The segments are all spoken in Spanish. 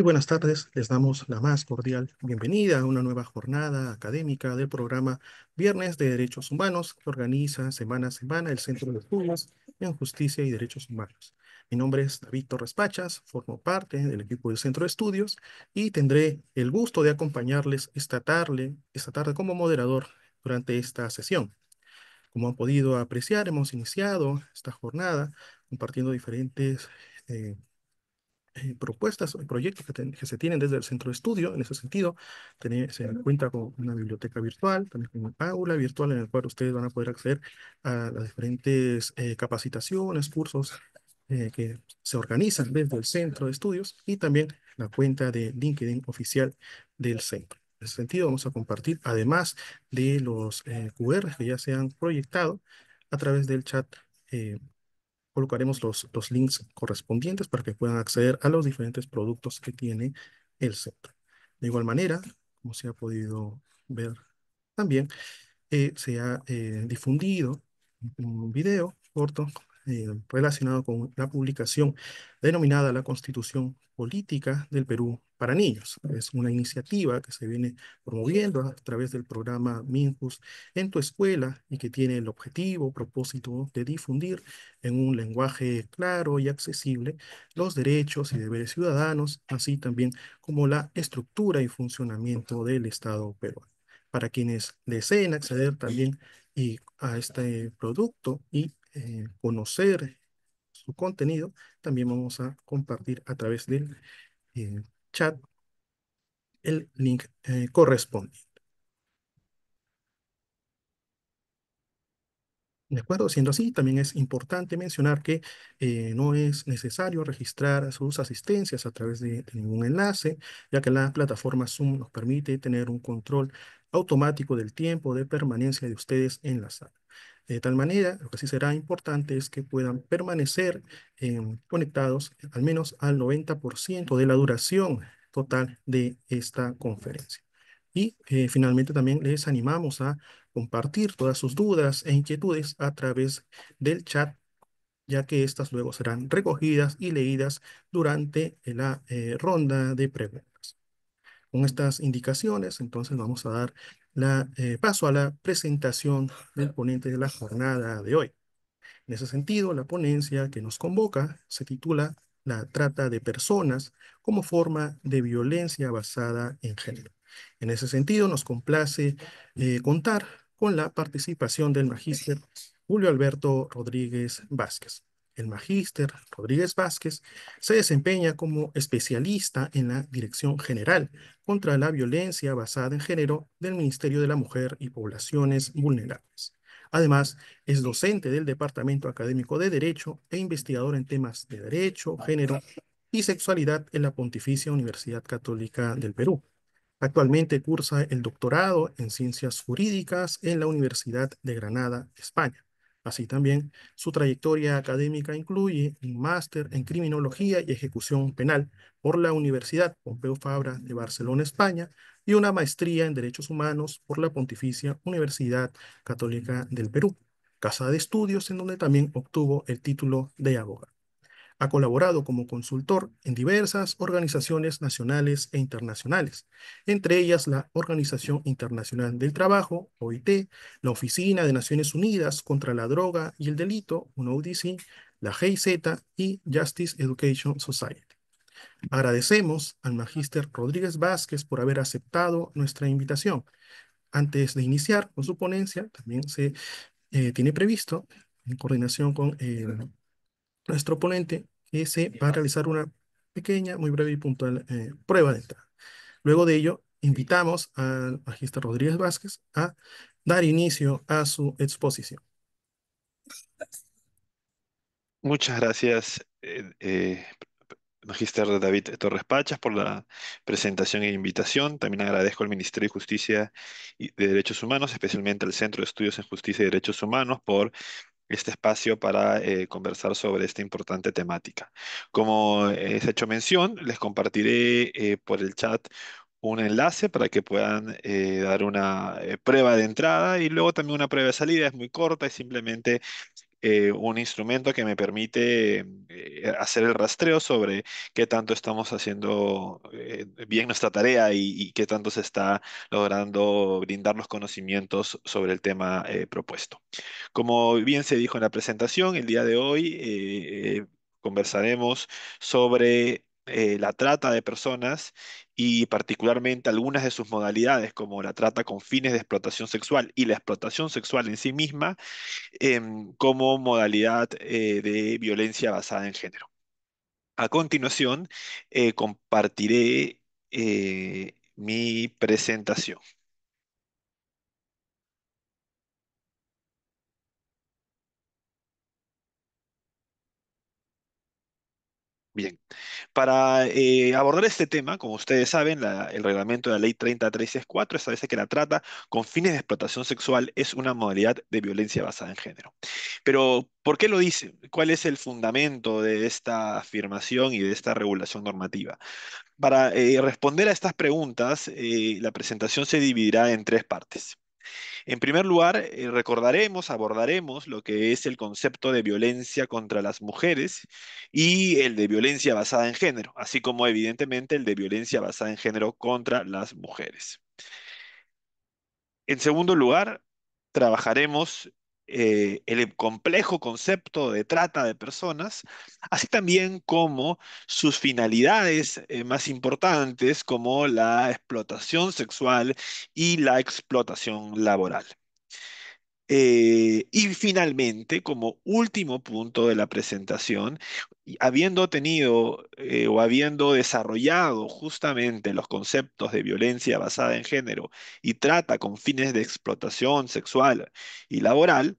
Muy buenas tardes, les damos la más cordial bienvenida a una nueva jornada académica del programa Viernes de Derechos Humanos que organiza semana a semana el Centro de Estudios en Justicia y Derechos Humanos. Mi nombre es David Torres Pachas, formo parte del equipo del Centro de Estudios y tendré el gusto de acompañarles esta tarde como moderador durante esta sesión. Como han podido apreciar, hemos iniciado esta jornada compartiendo diferentes eh, propuestas o proyectos que se tienen desde el centro de estudio. En ese sentido, se cuenta con una biblioteca virtual, también con un aula virtual en el cual ustedes van a poder acceder a las diferentes capacitaciones, cursos que se organizan desde el centro de estudios y también la cuenta de LinkedIn oficial del centro. En ese sentido, vamos a compartir, además de los QR que ya se han proyectado a través del chat. Colocaremos los links correspondientes para que puedan acceder a los diferentes productos que tiene el centro. De igual manera, como se ha podido ver también, se ha difundido un video corto relacionado con la publicación denominada La Constitución Política del Perú para Niños. Es una iniciativa que se viene promoviendo a través del programa Minjus en tu escuela y que tiene el objetivo, propósito de difundir en un lenguaje claro y accesible los derechos y deberes ciudadanos, así también como la estructura y funcionamiento del Estado peruano. Para quienes deseen acceder también a este producto y conocer su contenido, también vamos a compartir a través del eh, chat el link correspondiente. De acuerdo, siendo así, también es importante mencionar que no es necesario registrar sus asistencias a través de ningún enlace, ya que la plataforma Zoom nos permite tener un control automático del tiempo de permanencia de ustedes en la sala. De tal manera, lo que sí será importante es que puedan permanecer conectados al menos al 90% de la duración total de esta conferencia. Y finalmente también les animamos a compartir todas sus dudas e inquietudes a través del chat, ya que estas luego serán recogidas y leídas durante la ronda de preguntas. Con estas indicaciones, entonces vamos a dar paso a la presentación del ponente de la jornada de hoy. En ese sentido, la ponencia que nos convoca se titula La trata de personas como forma de violencia basada en género. En ese sentido, nos complace contar con la participación del magíster Julio Alberto Rodríguez Vázquez. El magíster Rodríguez Vázquez se desempeña como especialista en la Dirección General contra la Violencia Basada en Género del Ministerio de la Mujer y Poblaciones Vulnerables. Además, es docente del Departamento Académico de Derecho e investigador en temas de derecho, género y sexualidad en la Pontificia Universidad Católica del Perú. Actualmente cursa el doctorado en Ciencias Jurídicas en la Universidad de Granada, España. Así también, su trayectoria académica incluye un máster en Criminología y Ejecución Penal por la Universidad Pompeu Fabra de Barcelona, España, y una maestría en Derechos Humanos por la Pontificia Universidad Católica del Perú, casa de estudios en donde también obtuvo el título de abogado. Ha colaborado como consultor en diversas organizaciones nacionales e internacionales, entre ellas la Organización Internacional del Trabajo, OIT, la Oficina de Naciones Unidas contra la Droga y el Delito, UNODC, la GIZ y Justice Education Society. Agradecemos al magíster Rodríguez Vázquez por haber aceptado nuestra invitación. Antes de iniciar con su ponencia, también se tiene previsto, en coordinación con nuestro ponente, que se va a realizar una pequeña, muy breve y puntual prueba de entrada. Luego de ello, invitamos al magíster Rodríguez Vázquez a dar inicio a su exposición. Muchas gracias, Magíster David Torres Pachas, por la presentación e invitación. También agradezco al Ministerio de Justicia y de Derechos Humanos, especialmente al Centro de Estudios en Justicia y Derechos Humanos, por este espacio para conversar sobre esta importante temática. Como se ha hecho mención, les compartiré por el chat un enlace para que puedan dar una prueba de entrada y luego también una prueba de salida. Es muy corta, es simplemente un instrumento que me permite hacer el rastreo sobre qué tanto estamos haciendo bien nuestra tarea y qué tanto se está logrando brindar los conocimientos sobre el tema propuesto. Como bien se dijo en la presentación, el día de hoy conversaremos sobre la trata de personas y particularmente algunas de sus modalidades, como la trata con fines de explotación sexual y la explotación sexual en sí misma, como modalidad de violencia basada en género. A continuación, compartiré mi presentación. Bien. Para abordar este tema, como ustedes saben, el reglamento de la Ley 30364 establece que la trata con fines de explotación sexual es una modalidad de violencia basada en género. Pero, ¿por qué lo dice? ¿Cuál es el fundamento de esta afirmación y de esta regulación normativa? Para responder a estas preguntas, la presentación se dividirá en tres partes. En primer lugar, abordaremos lo que es el concepto de violencia contra las mujeres y el de violencia basada en género, así como evidentemente el de violencia basada en género contra las mujeres. En segundo lugar, trabajaremos el complejo concepto de trata de personas, así también como sus finalidades más importantes, como la explotación sexual y la explotación laboral. Y finalmente, como último punto de la presentación, y habiendo tenido o habiendo desarrollado justamente los conceptos de violencia basada en género y trata con fines de explotación sexual y laboral,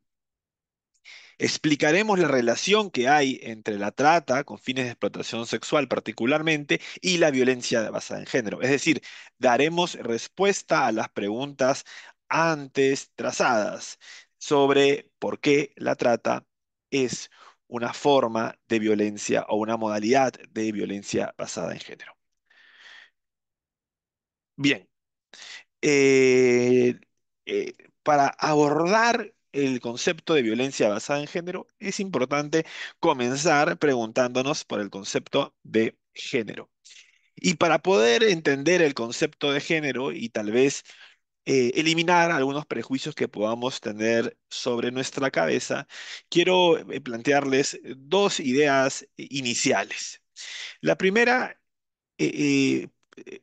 explicaremos la relación que hay entre la trata, con fines de explotación sexual particularmente, y la violencia basada en género. Es decir, daremos respuesta a las preguntas antes trazadas sobre por qué la trata es una forma de violencia o una modalidad de violencia basada en género. Bien, eh, eh, para abordar el concepto de violencia basada en género, es importante comenzar preguntándonos por el concepto de género. Y para poder entender el concepto de género y tal vez eliminar algunos prejuicios que podamos tener sobre nuestra cabeza, quiero plantearles dos ideas iniciales. La primera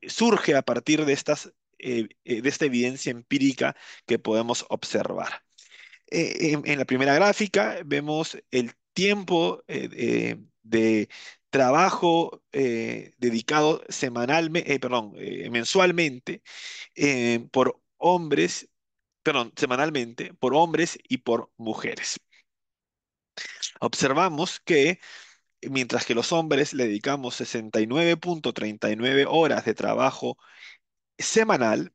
surge a partir de de esta evidencia empírica que podemos observar. En la primera gráfica vemos el tiempo de trabajo dedicado mensualmente por hombres, perdón, semanalmente por hombres y por mujeres. Observamos que mientras que los hombres le dedicamos 69,39 horas de trabajo semanal,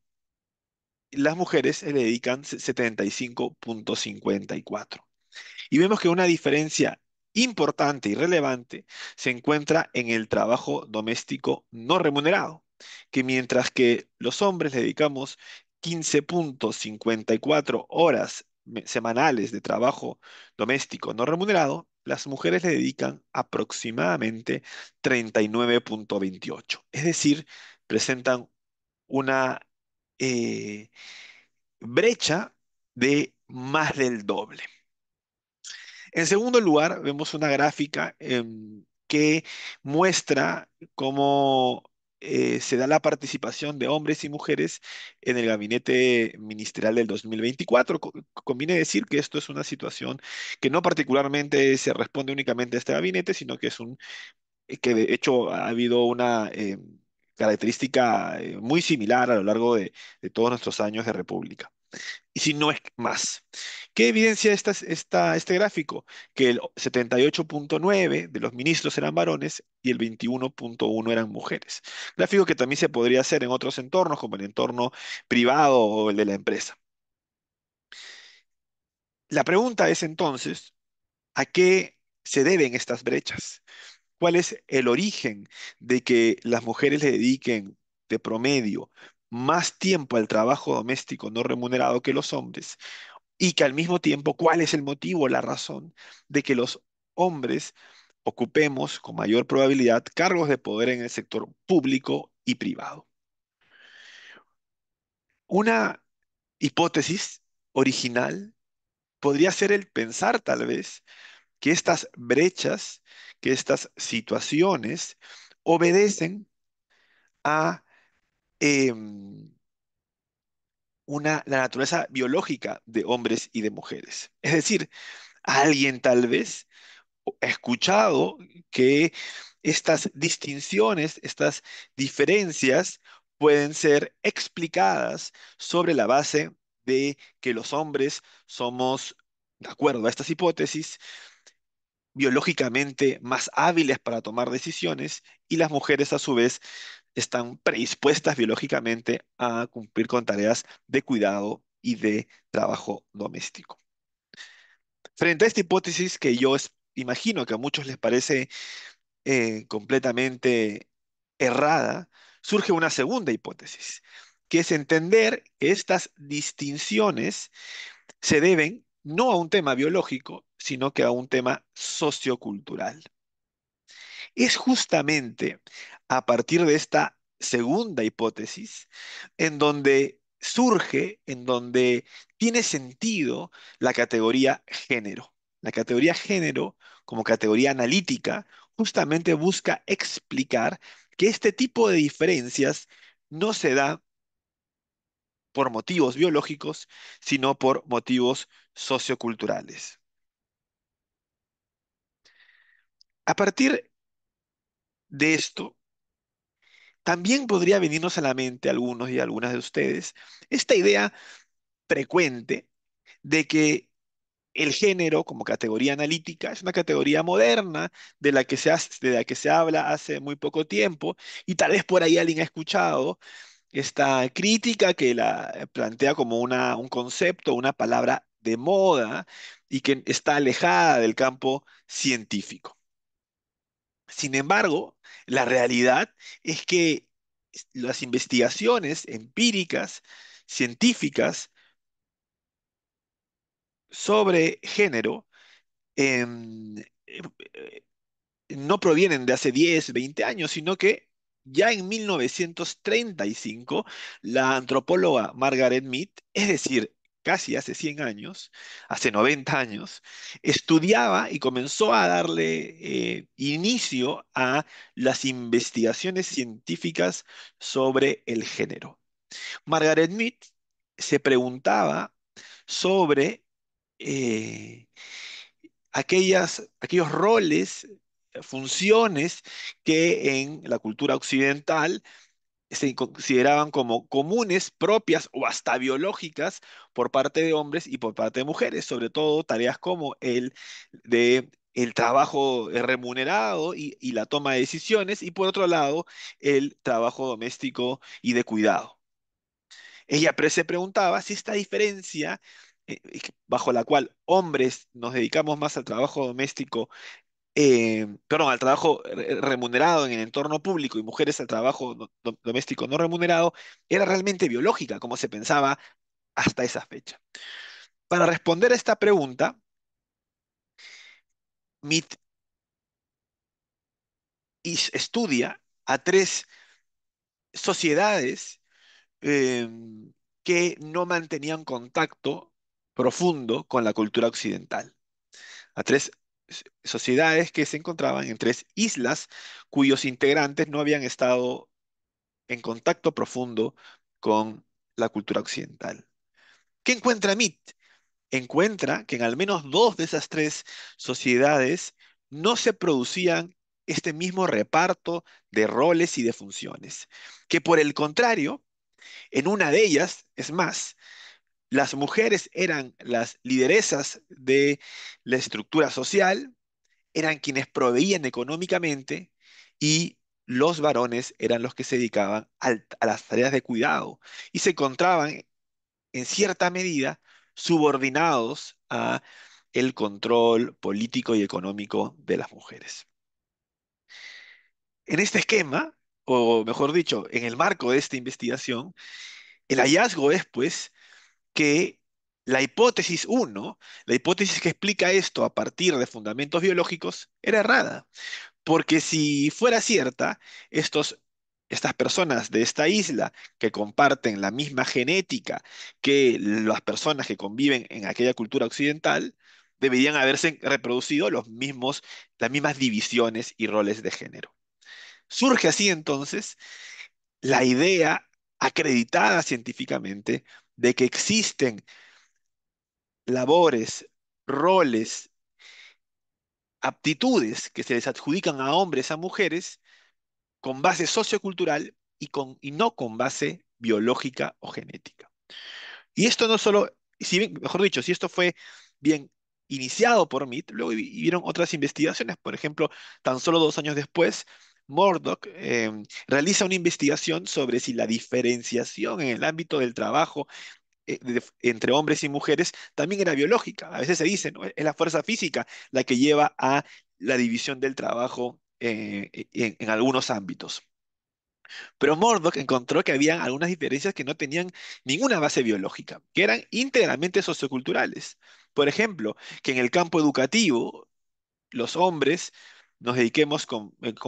las mujeres le dedican 75,54. Y vemos que una diferencia importante y relevante se encuentra en el trabajo doméstico no remunerado, que mientras que los hombres le dedicamos 15,54 horas semanales de trabajo doméstico no remunerado, las mujeres le dedican aproximadamente 39,28. Es decir, presentan una eh, brecha de más del doble. En segundo lugar, vemos una gráfica que muestra cómo se da la participación de hombres y mujeres en el gabinete ministerial del 2024. Conviene decir que esto es una situación que no particularmente se responde únicamente a este gabinete, sino que que de hecho ha habido una característica muy similar a lo largo de todos nuestros años de república y si no es más. ¿Qué evidencia este gráfico? Que el 78,9 de los ministros eran varones y el 21,1 eran mujeres. Gráfico que también se podría hacer en otros entornos, como el entorno privado o el de la empresa. La pregunta es entonces, ¿a qué se deben estas brechas? ¿Cuál es el origen de que las mujeres le dediquen de promedio más tiempo al trabajo doméstico no remunerado que los hombres? y que al mismo tiempo, ¿cuál es el motivo, la razón de que los hombres ocupemos con mayor probabilidad cargos de poder en el sector público y privado? Una hipótesis original podría ser el pensar tal vez que estas brechas, que estas situaciones obedecen a la naturaleza biológica de hombres y de mujeres. Es decir, alguien tal vez ha escuchado que estas distinciones, estas diferencias pueden ser explicadas sobre la base de que los hombres somos, de acuerdo a estas hipótesis, biológicamente más hábiles para tomar decisiones y las mujeres a su vez están predispuestas biológicamente a cumplir con tareas de cuidado y de trabajo doméstico. Frente a esta hipótesis que imagino que a muchos les parece completamente errada, surge una segunda hipótesis, que es entender que estas distinciones se deben no a un tema biológico, sino que a un tema sociocultural. Es justamente a partir de esta segunda hipótesis en donde surge, en donde tiene sentido la categoría género. La categoría género, como categoría analítica, justamente busca explicar que este tipo de diferencias no se da por motivos biológicos, sino por motivos socioculturales. A partir de esto, también podría venirnos a la mente a algunos y a algunas de ustedes esta idea frecuente de que el género como categoría analítica es una categoría moderna de la que se habla hace muy poco tiempo y tal vez por ahí alguien ha escuchado esta crítica que la plantea como un concepto, una palabra de moda y que está alejada del campo científico. Sin embargo, la realidad es que las investigaciones empíricas, científicas sobre género, em, no provienen de hace 10, 20 años, sino que ya en 1935, la antropóloga Margaret Mead, es decir, casi hace 100 años, hace 90 años, estudiaba y comenzó a darle inicio a las investigaciones científicas sobre el género. Margaret Mead se preguntaba sobre eh, aquellos roles, funciones que en la cultura occidental se consideraban como comunes, propias o hasta biológicas por parte de hombres y por parte de mujeres, sobre todo tareas como el trabajo remunerado y la toma de decisiones, y por otro lado, el trabajo doméstico y de cuidado. Ella se preguntaba si esta diferencia, bajo la cual hombres nos dedicamos más al trabajo doméstico, perdón, al trabajo remunerado en el entorno público y mujeres al trabajo doméstico no remunerado, era realmente biológica, como se pensaba hasta esa fecha. Para responder a esta pregunta, MIT estudia a tres sociedades eh, que no mantenían contacto profundo con la cultura occidental. A tres sociedades que se encontraban en tres islas cuyos integrantes no habían estado en contacto profundo con la cultura occidental. ¿Qué encuentra Mead? Encuentra que en al menos dos de esas tres sociedades no se producían este mismo reparto de roles y de funciones, que por el contrario, en una de ellas, es más, las mujeres eran las lideresas de la estructura social, eran quienes proveían económicamente y los varones eran los que se dedicaban a las tareas de cuidado y se encontraban en cierta medida subordinados a el control político y económico de las mujeres. En este esquema, o mejor dicho, en el marco de esta investigación, el hallazgo es pues que La hipótesis uno, la hipótesis que explica esto a partir de fundamentos biológicos, era errada. Porque si fuera cierta, estos, estas personas de esta isla que comparten la misma genética que las personas que conviven en aquella cultura occidental, deberían haberse reproducido las mismas divisiones y roles de género. Surge así entonces la idea acreditada científicamente de que existen labores, roles, aptitudes que se les adjudican a hombres, a mujeres, con base sociocultural y no con base biológica o genética. Y esto no solo, si bien, mejor dicho, si esto fue bien iniciado por Mead, luego vieron otras investigaciones. Por ejemplo, tan solo 2 años después, Murdoch realiza una investigación sobre si la diferenciación en el ámbito del trabajo entre hombres y mujeres también era biológica. A veces se dice, ¿no? Es la fuerza física la que lleva a la división del trabajo en algunos ámbitos. Pero Murdoch encontró que había algunas diferencias que no tenían ninguna base biológica, que eran íntegramente socioculturales. Por ejemplo, que en el campo educativo los hombres nos dediquemos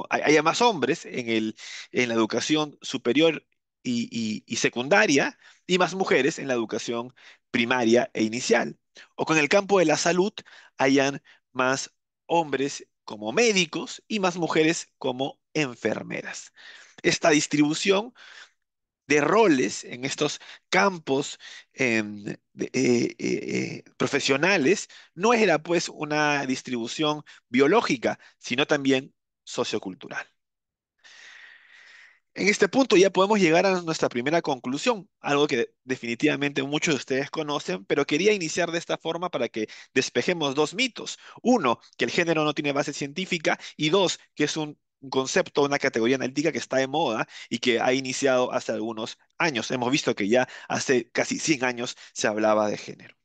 haya más hombres en la educación superior y secundaria y más mujeres en la educación primaria e inicial. O con el campo de la salud hayan más hombres como médicos y más mujeres como enfermeras. Esta distribución de roles en estos campos profesionales no era pues una distribución biológica, sino también sociocultural. En este punto ya podemos llegar a nuestra primera conclusión, algo que definitivamente muchos de ustedes conocen, pero quería iniciar de esta forma para que despejemos dos mitos. Uno, que el género no tiene base científica y dos, que es un concepto, una categoría analítica que está de moda y que ha iniciado hace algunos años. Hemos visto que ya hace casi 100 años se hablaba de género.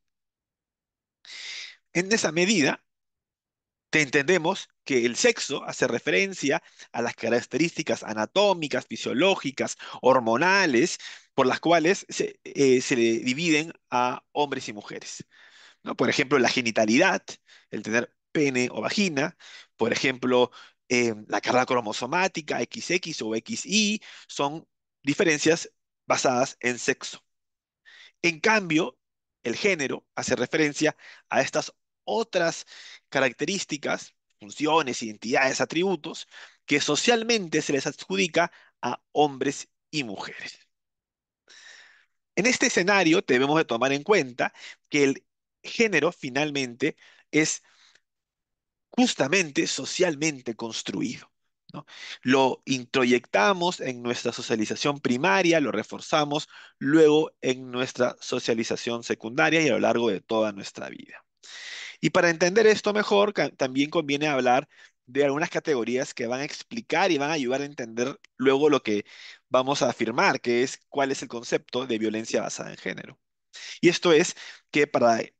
En esa medida, entendemos que el sexo hace referencia a las características anatómicas, fisiológicas, hormonales, por las cuales se le dividen a hombres y mujeres, ¿no? Por ejemplo, la genitalidad, el tener pene o vagina, por ejemplo, la carga cromosomática, XX o XY, son diferencias basadas en sexo. En cambio, el género hace referencia a estas otras características, funciones, identidades, atributos, que socialmente se les adjudica a hombres y mujeres. En este escenario debemos de tomar en cuenta que el género finalmente es justamente socialmente construido, ¿no? Lo introyectamos en nuestra socialización primaria, lo reforzamos luego en nuestra socialización secundaria y a lo largo de toda nuestra vida. Y para entender esto mejor, también conviene hablar de algunas categorías que van a explicar y van a ayudar a entender luego lo que vamos a afirmar, que es cuál es el concepto de violencia basada en género. Y esto es que para que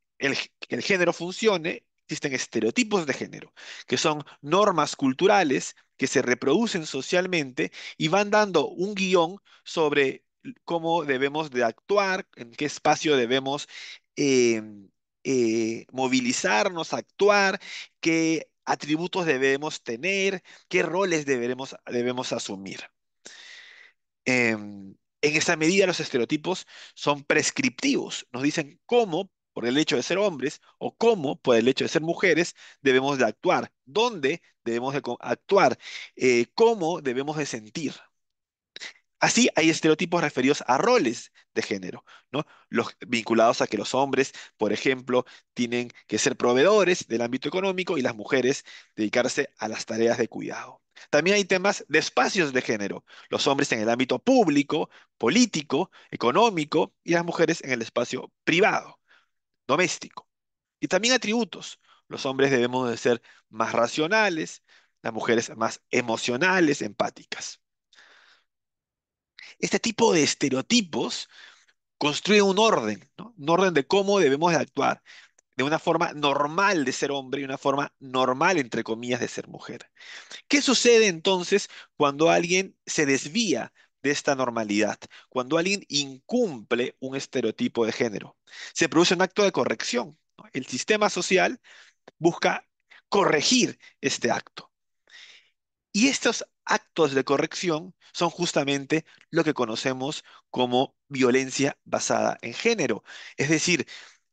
el género funcione, existen estereotipos de género, que son normas culturales que se reproducen socialmente y van dando un guión sobre cómo debemos de actuar, en qué espacio debemos eh, movilizarnos, actuar, qué atributos debemos tener, qué roles debemos asumir. En esa medida, los estereotipos son prescriptivos. Nos dicen cómo, por el hecho de ser hombres, o cómo, por el hecho de ser mujeres, debemos de actuar, dónde debemos de actuar, cómo debemos de sentir. Así hay estereotipos referidos a roles de género, ¿no? Los vinculados a que los hombres, por ejemplo, tienen que ser proveedores del ámbito económico y las mujeres dedicarse a las tareas de cuidado. También hay temas de espacios de género, los hombres en el ámbito público, político, económico y las mujeres en el espacio privado, doméstico. Y también atributos. Los hombres debemos de ser más racionales, las mujeres más emocionales, empáticas. Este tipo de estereotipos construye un orden, ¿no? Un orden de cómo debemos de actuar, de una forma normal de ser hombre y una forma normal, entre comillas, de ser mujer. ¿Qué sucede entonces cuando alguien se desvía de esta normalidad, cuando alguien incumple un estereotipo de género. Se produce un acto de corrección, ¿no? El sistema social busca corregir este acto. Y estos actos de corrección son justamente lo que conocemos como violencia basada en género. Es decir,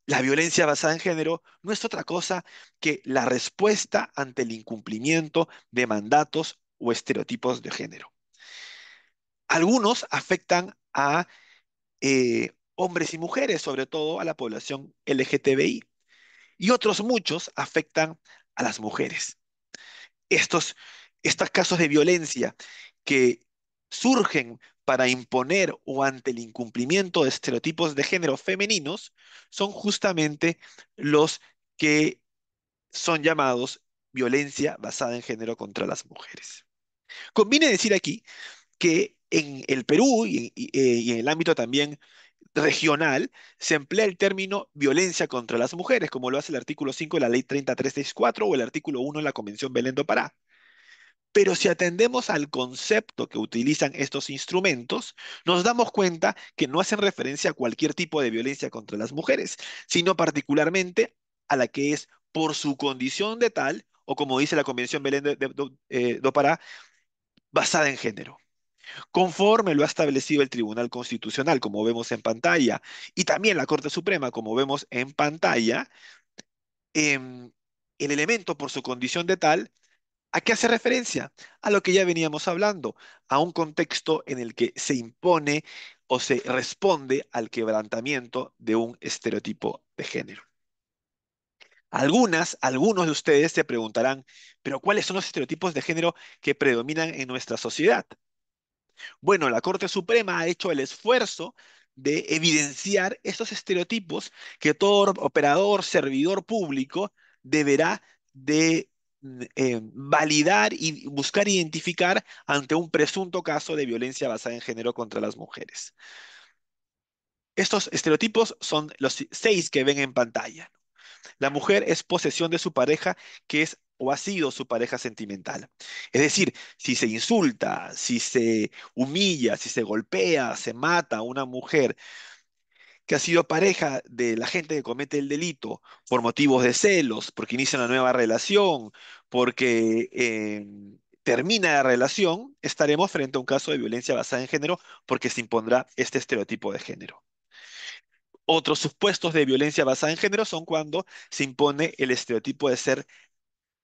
la violencia basada en género no es otra cosa que la respuesta ante el incumplimiento de mandatos o estereotipos de género. Algunos afectan a hombres y mujeres, sobre todo a la población LGTBI, y otros muchos afectan a las mujeres. Estos, estos casos de violencia que surgen para imponer o ante el incumplimiento de estereotipos de género femeninos son justamente los que son llamados violencia basada en género contra las mujeres. Conviene decir aquí que en el Perú y en el ámbito también regional se emplea el término violencia contra las mujeres, como lo hace el artículo 5 de la Ley 3364 o el artículo 1 de la Convención Belén do Pará. Pero si atendemos al concepto que utilizan estos instrumentos, nos damos cuenta que no hacen referencia a cualquier tipo de violencia contra las mujeres, sino particularmente a la que es por su condición de tal, o como dice la Convención Belén do Pará, basada en género, conforme lo ha establecido el Tribunal Constitucional, como vemos en pantalla, y también la Corte Suprema, como vemos en pantalla. El elemento por su condición de tal, ¿a qué hace referencia? A lo que ya veníamos hablando, a un contexto en el que se impone o se responde al quebrantamiento de un estereotipo de género. Algunos de ustedes se preguntarán, pero ¿cuáles son los estereotipos de género que predominan en nuestra sociedad? Bueno, la Corte Suprema ha hecho el esfuerzo de evidenciar estos estereotipos que todo operador, servidor público deberá de validar y buscar identificar ante un presunto caso de violencia basada en género contra las mujeres. Estos estereotipos son los 6 que ven en pantalla. La mujer es posesión de su pareja, que es o ha sido su pareja sentimental. Es decir, si se insulta, si se humilla, si se golpea, se mata a una mujer que ha sido pareja de la gente que comete el delito por motivos de celos, porque inicia una nueva relación, porque termina la relación, estaremos frente a un caso de violencia basada en género porque se impondrá este estereotipo de género. Otros supuestos de violencia basada en género son cuando se impone el estereotipo de ser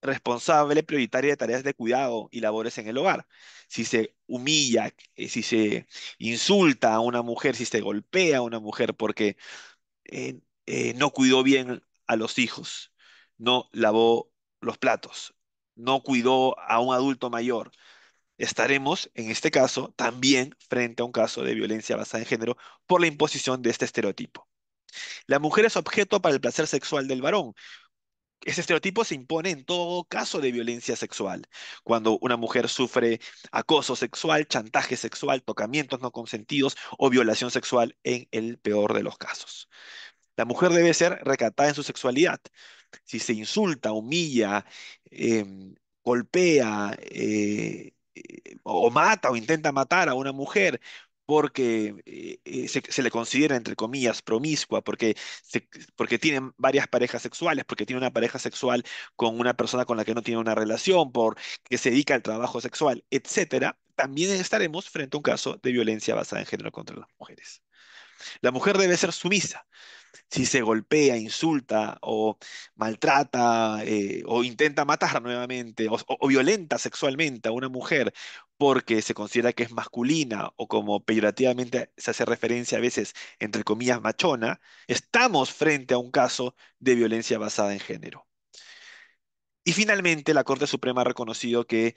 responsable prioritaria de tareas de cuidado y labores en el hogar. Si se humilla, si se insulta a una mujer, si se golpea a una mujer porque no cuidó bien a los hijos, no lavó los platos, no cuidó a un adulto mayor, estaremos, en este caso, también frente a un caso de violencia basada en género por la imposición de este estereotipo. La mujer es objeto para el placer sexual del varón. Ese estereotipo se impone en todo caso de violencia sexual, cuando una mujer sufre acoso sexual, chantaje sexual, tocamientos no consentidos o violación sexual en el peor de los casos. La mujer debe ser recatada en su sexualidad. Si se insulta, humilla, golpea o mata o intenta matar a una mujer porque se le considera, entre comillas, promiscua, porque tiene varias parejas sexuales, porque tiene una pareja sexual con una persona con la que no tiene una relación, porque se dedica al trabajo sexual, etcétera, también estaremos frente a un caso de violencia basada en género contra las mujeres. La mujer debe ser sumisa. Si se golpea, insulta o maltrata o intenta matar nuevamente o violenta sexualmente a una mujer porque se considera que es masculina o como peyorativamente se hace referencia a veces, entre comillas, machona, estamos frente a un caso de violencia basada en género. Y finalmente, la Corte Suprema ha reconocido que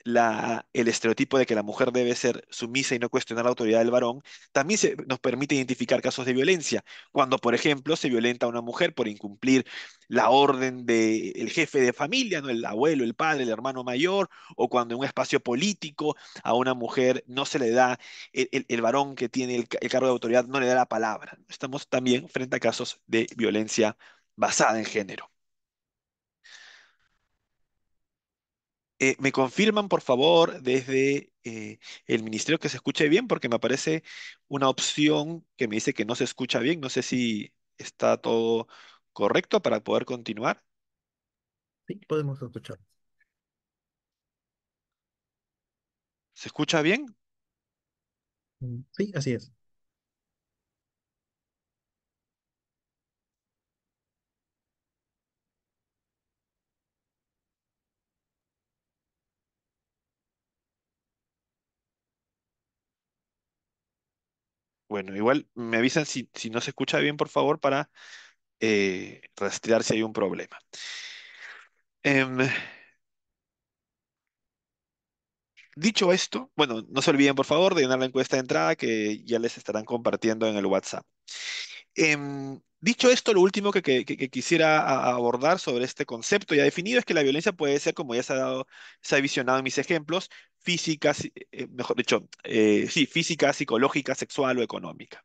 el estereotipo de que la mujer debe ser sumisa y no cuestionar la autoridad del varón también nos permite identificar casos de violencia. Cuando, por ejemplo, se violenta a una mujer por incumplir la orden del jefe de familia, ¿no? El abuelo, el padre, el hermano mayor, o cuando en un espacio político a una mujer no se le da, el varón que tiene el cargo de autoridad no le da la palabra. Estamos también frente a casos de violencia basada en género. ¿Me confirman, por favor, desde el ministerio que se escuche bien, porque me aparece una opción que me dice que no se escucha bien. No sé si está todo correcto para poder continuar. Sí, podemos escuchar. ¿Se escucha bien? Sí, así es. Bueno, igual me avisan si no se escucha bien, por favor, para rastrear si hay un problema. Em, Dicho esto, bueno, no se olviden, por favor, de llenar la encuesta de entrada que ya les estarán compartiendo en el WhatsApp. Dicho esto, lo último que quisiera abordar sobre este concepto ya definido es que la violencia puede ser, como ya se ha visionado en mis ejemplos, física, mejor dicho, sí, física, psicológica, sexual o económica.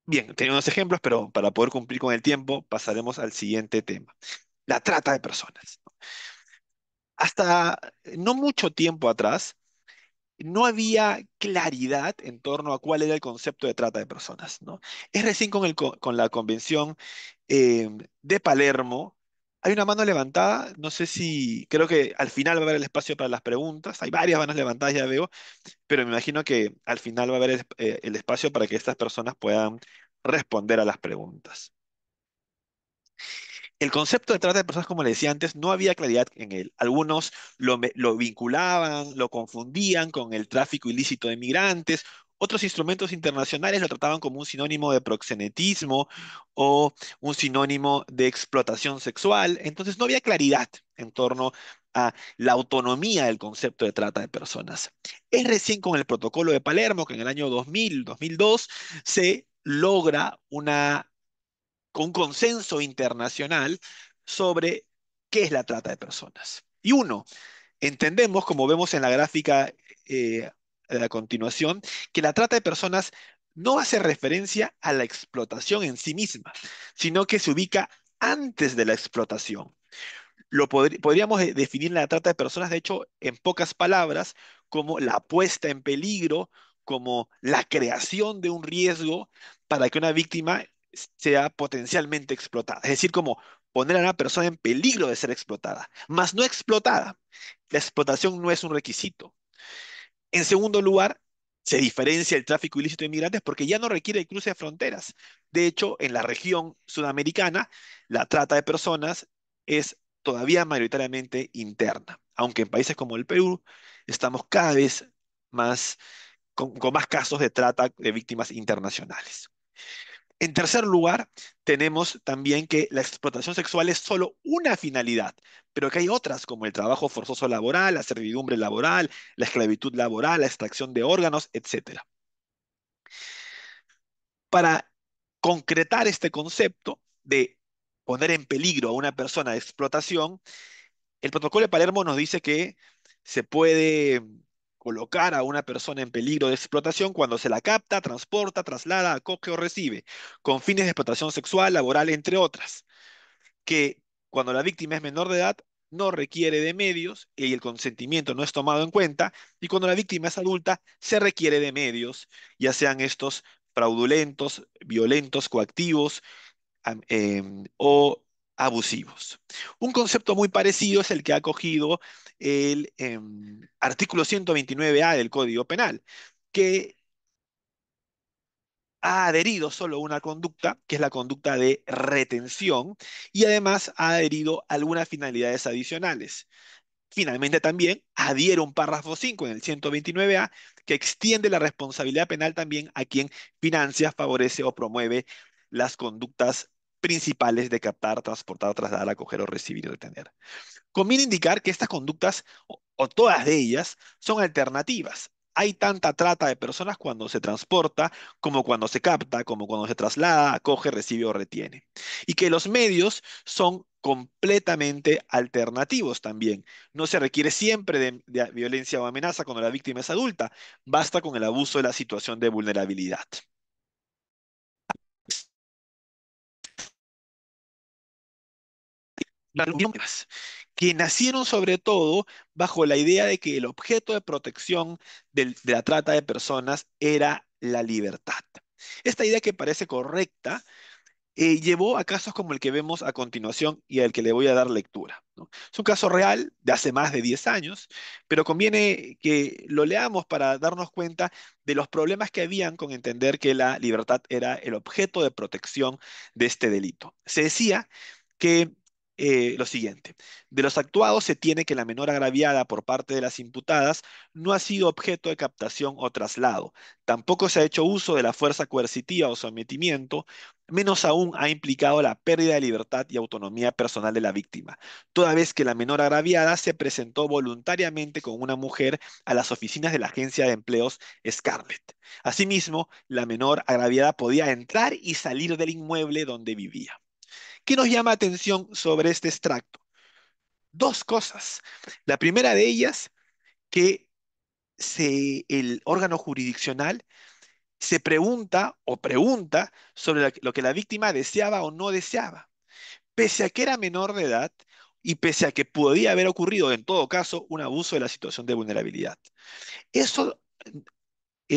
Bien, tenía unos ejemplos, pero para poder cumplir con el tiempo, pasaremos al siguiente tema, la trata de personas. Hasta no mucho tiempo atrás, no había claridad en torno a cuál era el concepto de trata de personas, ¿no? Es recién con la convención eh, de Palermo. Hay una mano levantada, no sé si, creo que al final va a haber el espacio para las preguntas. Hay varias manos levantadas, ya veo, pero me imagino que al final va a haber el espacio para que estas personas puedan responder a las preguntas. El concepto de trata de personas, como le decía antes, no había claridad en él. Algunos lo vinculaban, lo confundían con el tráfico ilícito de migrantes. Otros instrumentos internacionales lo trataban como un sinónimo de proxenetismo o un sinónimo de explotación sexual. Entonces no había claridad en torno a la autonomía del concepto de trata de personas. Es recién con el protocolo de Palermo que en el año 2002, se logra con un consenso internacional sobre qué es la trata de personas. Y uno, entendemos, como vemos en la gráfica eh, a continuación, que la trata de personas no hace referencia a la explotación en sí misma, sino que se ubica antes de la explotación. Podríamos definir la trata de personas, de hecho, en pocas palabras, como la puesta en peligro, como la creación de un riesgo para que una víctima sea potencialmente explotada. Es decir, como poner a una persona en peligro de ser explotada, más no explotada. La explotación no es un requisito. En segundo lugar, se diferencia el tráfico ilícito de inmigrantes porque ya no requiere el cruce de fronteras. De hecho, en la región sudamericana, la trata de personas es todavía mayoritariamente interna, aunque en países como el Perú estamos cada vez más con más casos de trata de víctimas internacionales. En tercer lugar, tenemos también que la explotación sexual es solo una finalidad, pero que hay otras como el trabajo forzoso laboral, la servidumbre laboral, la esclavitud laboral, la extracción de órganos, etcétera. Para concretar este concepto de poner en peligro a una persona de explotación, el protocolo de Palermo nos dice que se puede colocar a una persona en peligro de explotación cuando se la capta, transporta, traslada, acoge o recibe, con fines de explotación sexual, laboral, entre otras. Que cuando la víctima es menor de edad, no requiere de medios y el consentimiento no es tomado en cuenta, y cuando la víctima es adulta, se requiere de medios, ya sean estos fraudulentos, violentos, coactivos, o abusivos. Un concepto muy parecido es el que ha cogido el artículo 129A del Código Penal, que ha adherido solo a una conducta, que es la conducta de retención, y además ha adherido algunas finalidades adicionales. Finalmente también adhiere un párrafo 5 en el 129A que extiende la responsabilidad penal también a quien financia, favorece o promueve las conductas principales de captar, transportar, trasladar, acoger o recibir o detener. Conviene indicar que estas conductas, o todas de ellas, son alternativas. Hay tanta trata de personas cuando se transporta, como cuando se capta, como cuando se traslada, acoge, recibe o retiene. Y que los medios son completamente alternativos también. No se requiere siempre de violencia o amenaza cuando la víctima es adulta. Basta con el abuso de la situación de vulnerabilidad. las reuniones, que nacieron sobre todo bajo la idea de que el objeto de protección de la trata de personas era la libertad. Esta idea que parece correcta llevó a casos como el que vemos a continuación y al que le voy a dar lectura, ¿no? Es un caso real de hace más de 10 años, pero conviene que lo leamos para darnos cuenta de los problemas que habían con entender que la libertad era el objeto de protección de este delito. Se decía que lo siguiente: de los actuados se tiene que la menor agraviada por parte de las imputadas no ha sido objeto de captación o traslado, tampoco se ha hecho uso de la fuerza coercitiva o sometimiento, menos aún ha implicado la pérdida de libertad y autonomía personal de la víctima, toda vez que la menor agraviada se presentó voluntariamente con una mujer a las oficinas de la agencia de empleos Scarlett. Asimismo, la menor agraviada podía entrar y salir del inmueble donde vivía. ¿Qué nos llama atención sobre este extracto? Dos cosas. La primera de ellas, que el órgano jurisdiccional se pregunta sobre lo que la víctima deseaba o no deseaba. Pese a que era menor de edad y pese a que podía haber ocurrido en todo caso un abuso de la situación de vulnerabilidad. Eso,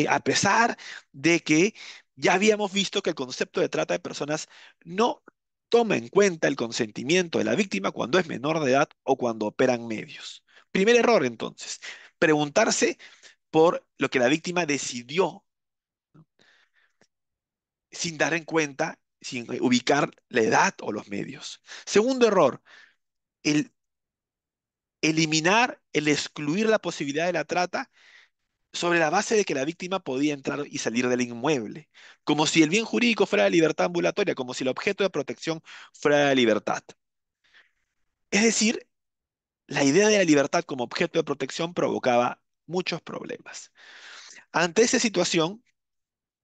a pesar de que ya habíamos visto que el concepto de trata de personas no toma en cuenta el consentimiento de la víctima cuando es menor de edad o cuando operan medios. Primer error, entonces, preguntarse por lo que la víctima decidió sin dar en cuenta, sin ubicar la edad o los medios. Segundo error, el eliminar, el excluir la posibilidad de la trata sobre la base de que la víctima podía entrar y salir del inmueble, como si el bien jurídico fuera la libertad ambulatoria, como si el objeto de protección fuera la libertad. Es decir, la idea de la libertad como objeto de protección provocaba muchos problemas. Ante esa situación,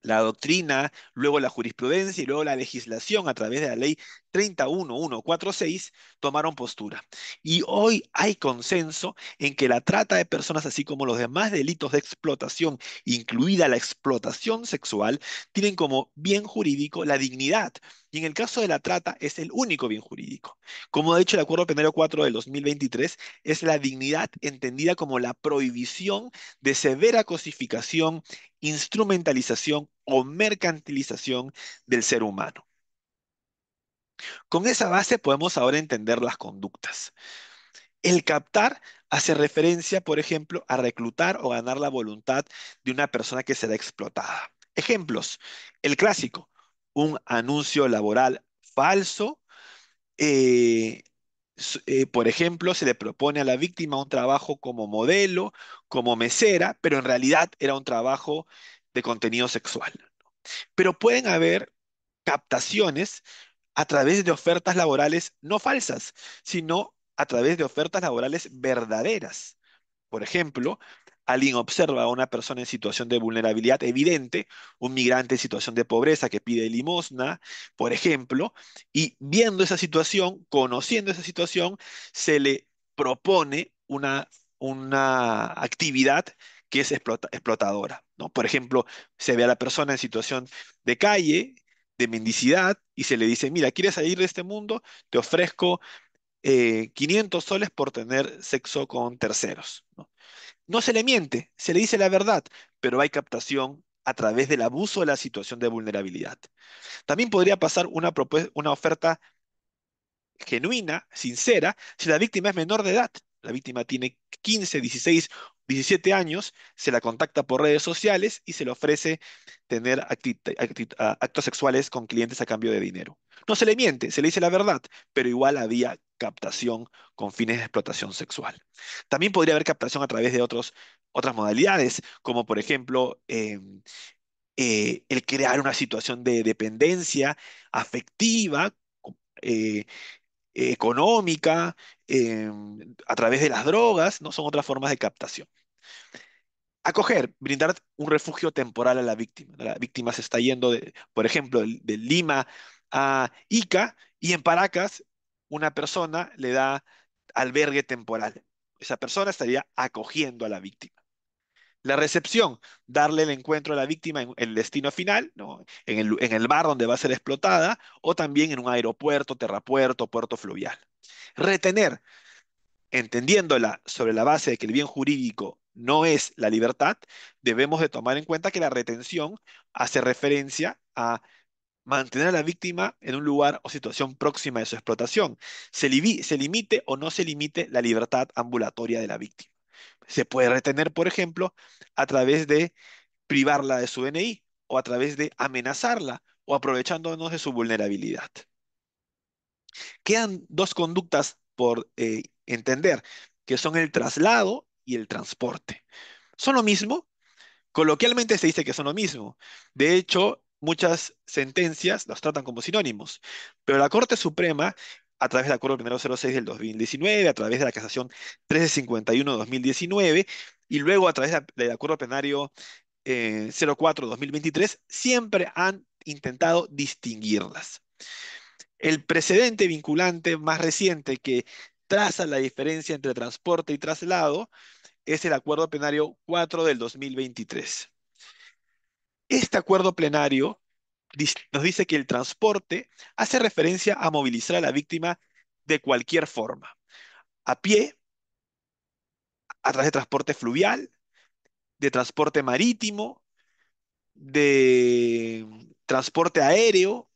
la doctrina, luego la jurisprudencia y luego la legislación a través de la ley 31146 tomaron postura. Y hoy hay consenso en que la trata de personas, así como los demás delitos de explotación, incluida la explotación sexual, tienen como bien jurídico la dignidad. Y en el caso de la trata es el único bien jurídico. Como ha dicho el Acuerdo Penal 4 del 2023, es la dignidad entendida como la prohibición de severa cosificación, instrumentalización o mercantilización del ser humano. Con esa base podemos ahora entender las conductas. El captar hace referencia, por ejemplo, a reclutar o ganar la voluntad de una persona que será explotada. Ejemplos: el clásico, un anuncio laboral falso. eh, por ejemplo, se le propone a la víctima un trabajo como modelo, como mesera, pero en realidad era un trabajo de contenido sexual. Pero pueden haber captaciones a través de ofertas laborales no falsas, sino a través de ofertas laborales verdaderas. Por ejemplo, alguien observa a una persona en situación de vulnerabilidad evidente, un migrante en situación de pobreza que pide limosna, por ejemplo, y viendo esa situación, conociendo esa situación, se le propone una actividad que es explotadora, ¿no? Por ejemplo, se ve a la persona en situación de calle, de mendicidad, y se le dice: mira, ¿quieres salir de este mundo? Te ofrezco 500 soles por tener sexo con terceros, ¿no? No se le miente, se le dice la verdad, pero hay captación a través del abuso de la situación de vulnerabilidad. También podría pasar una oferta genuina, sincera, si la víctima es menor de edad. La víctima tiene 15, 16, 17 años, se la contacta por redes sociales y se le ofrece tener actos sexuales con clientes a cambio de dinero. No se le miente, se le dice la verdad, pero igual había captación con fines de explotación sexual. También podría haber captación a través de otras modalidades, como por ejemplo el crear una situación de dependencia afectiva, eh, económica, a través de las drogas, ¿no? Son otras formas de captación. Acoger, brindar un refugio temporal a la víctima. La víctima se está yendo, por ejemplo, de Lima a Ica y en Paracas una persona le da albergue temporal. Esa persona estaría acogiendo a la víctima. La recepción, darle el encuentro a la víctima en el destino final, ¿no? En el bar donde va a ser explotada, o también en un aeropuerto, terrapuerto, puerto fluvial. Retener, entendiéndola sobre la base de que el bien jurídico no es la libertad, debemos de tomar en cuenta que la retención hace referencia a mantener a la víctima en un lugar o situación próxima de su explotación. Se limite o no se limite la libertad ambulatoria de la víctima. Se puede retener, por ejemplo, a través de privarla de su DNI o a través de amenazarla o aprovechándonos de su vulnerabilidad. Quedan dos conductas por entender, que son el traslado y el transporte. ¿Son lo mismo? Coloquialmente se dice que son lo mismo. De hecho, muchas sentencias los tratan como sinónimos. Pero la Corte Suprema, a través del Acuerdo Primero 06 del 2019, a través de la Casación 1351 de 2019, y luego a través del Acuerdo Plenario 04 2023, siempre han intentado distinguirlas. El precedente vinculante más reciente que traza la diferencia entre transporte y traslado es el Acuerdo Plenario 4 del 2023. Este acuerdo plenario nos dice que el transporte hace referencia a movilizar a la víctima de cualquier forma, a pie, a través de transporte fluvial, de transporte marítimo, de transporte aéreo,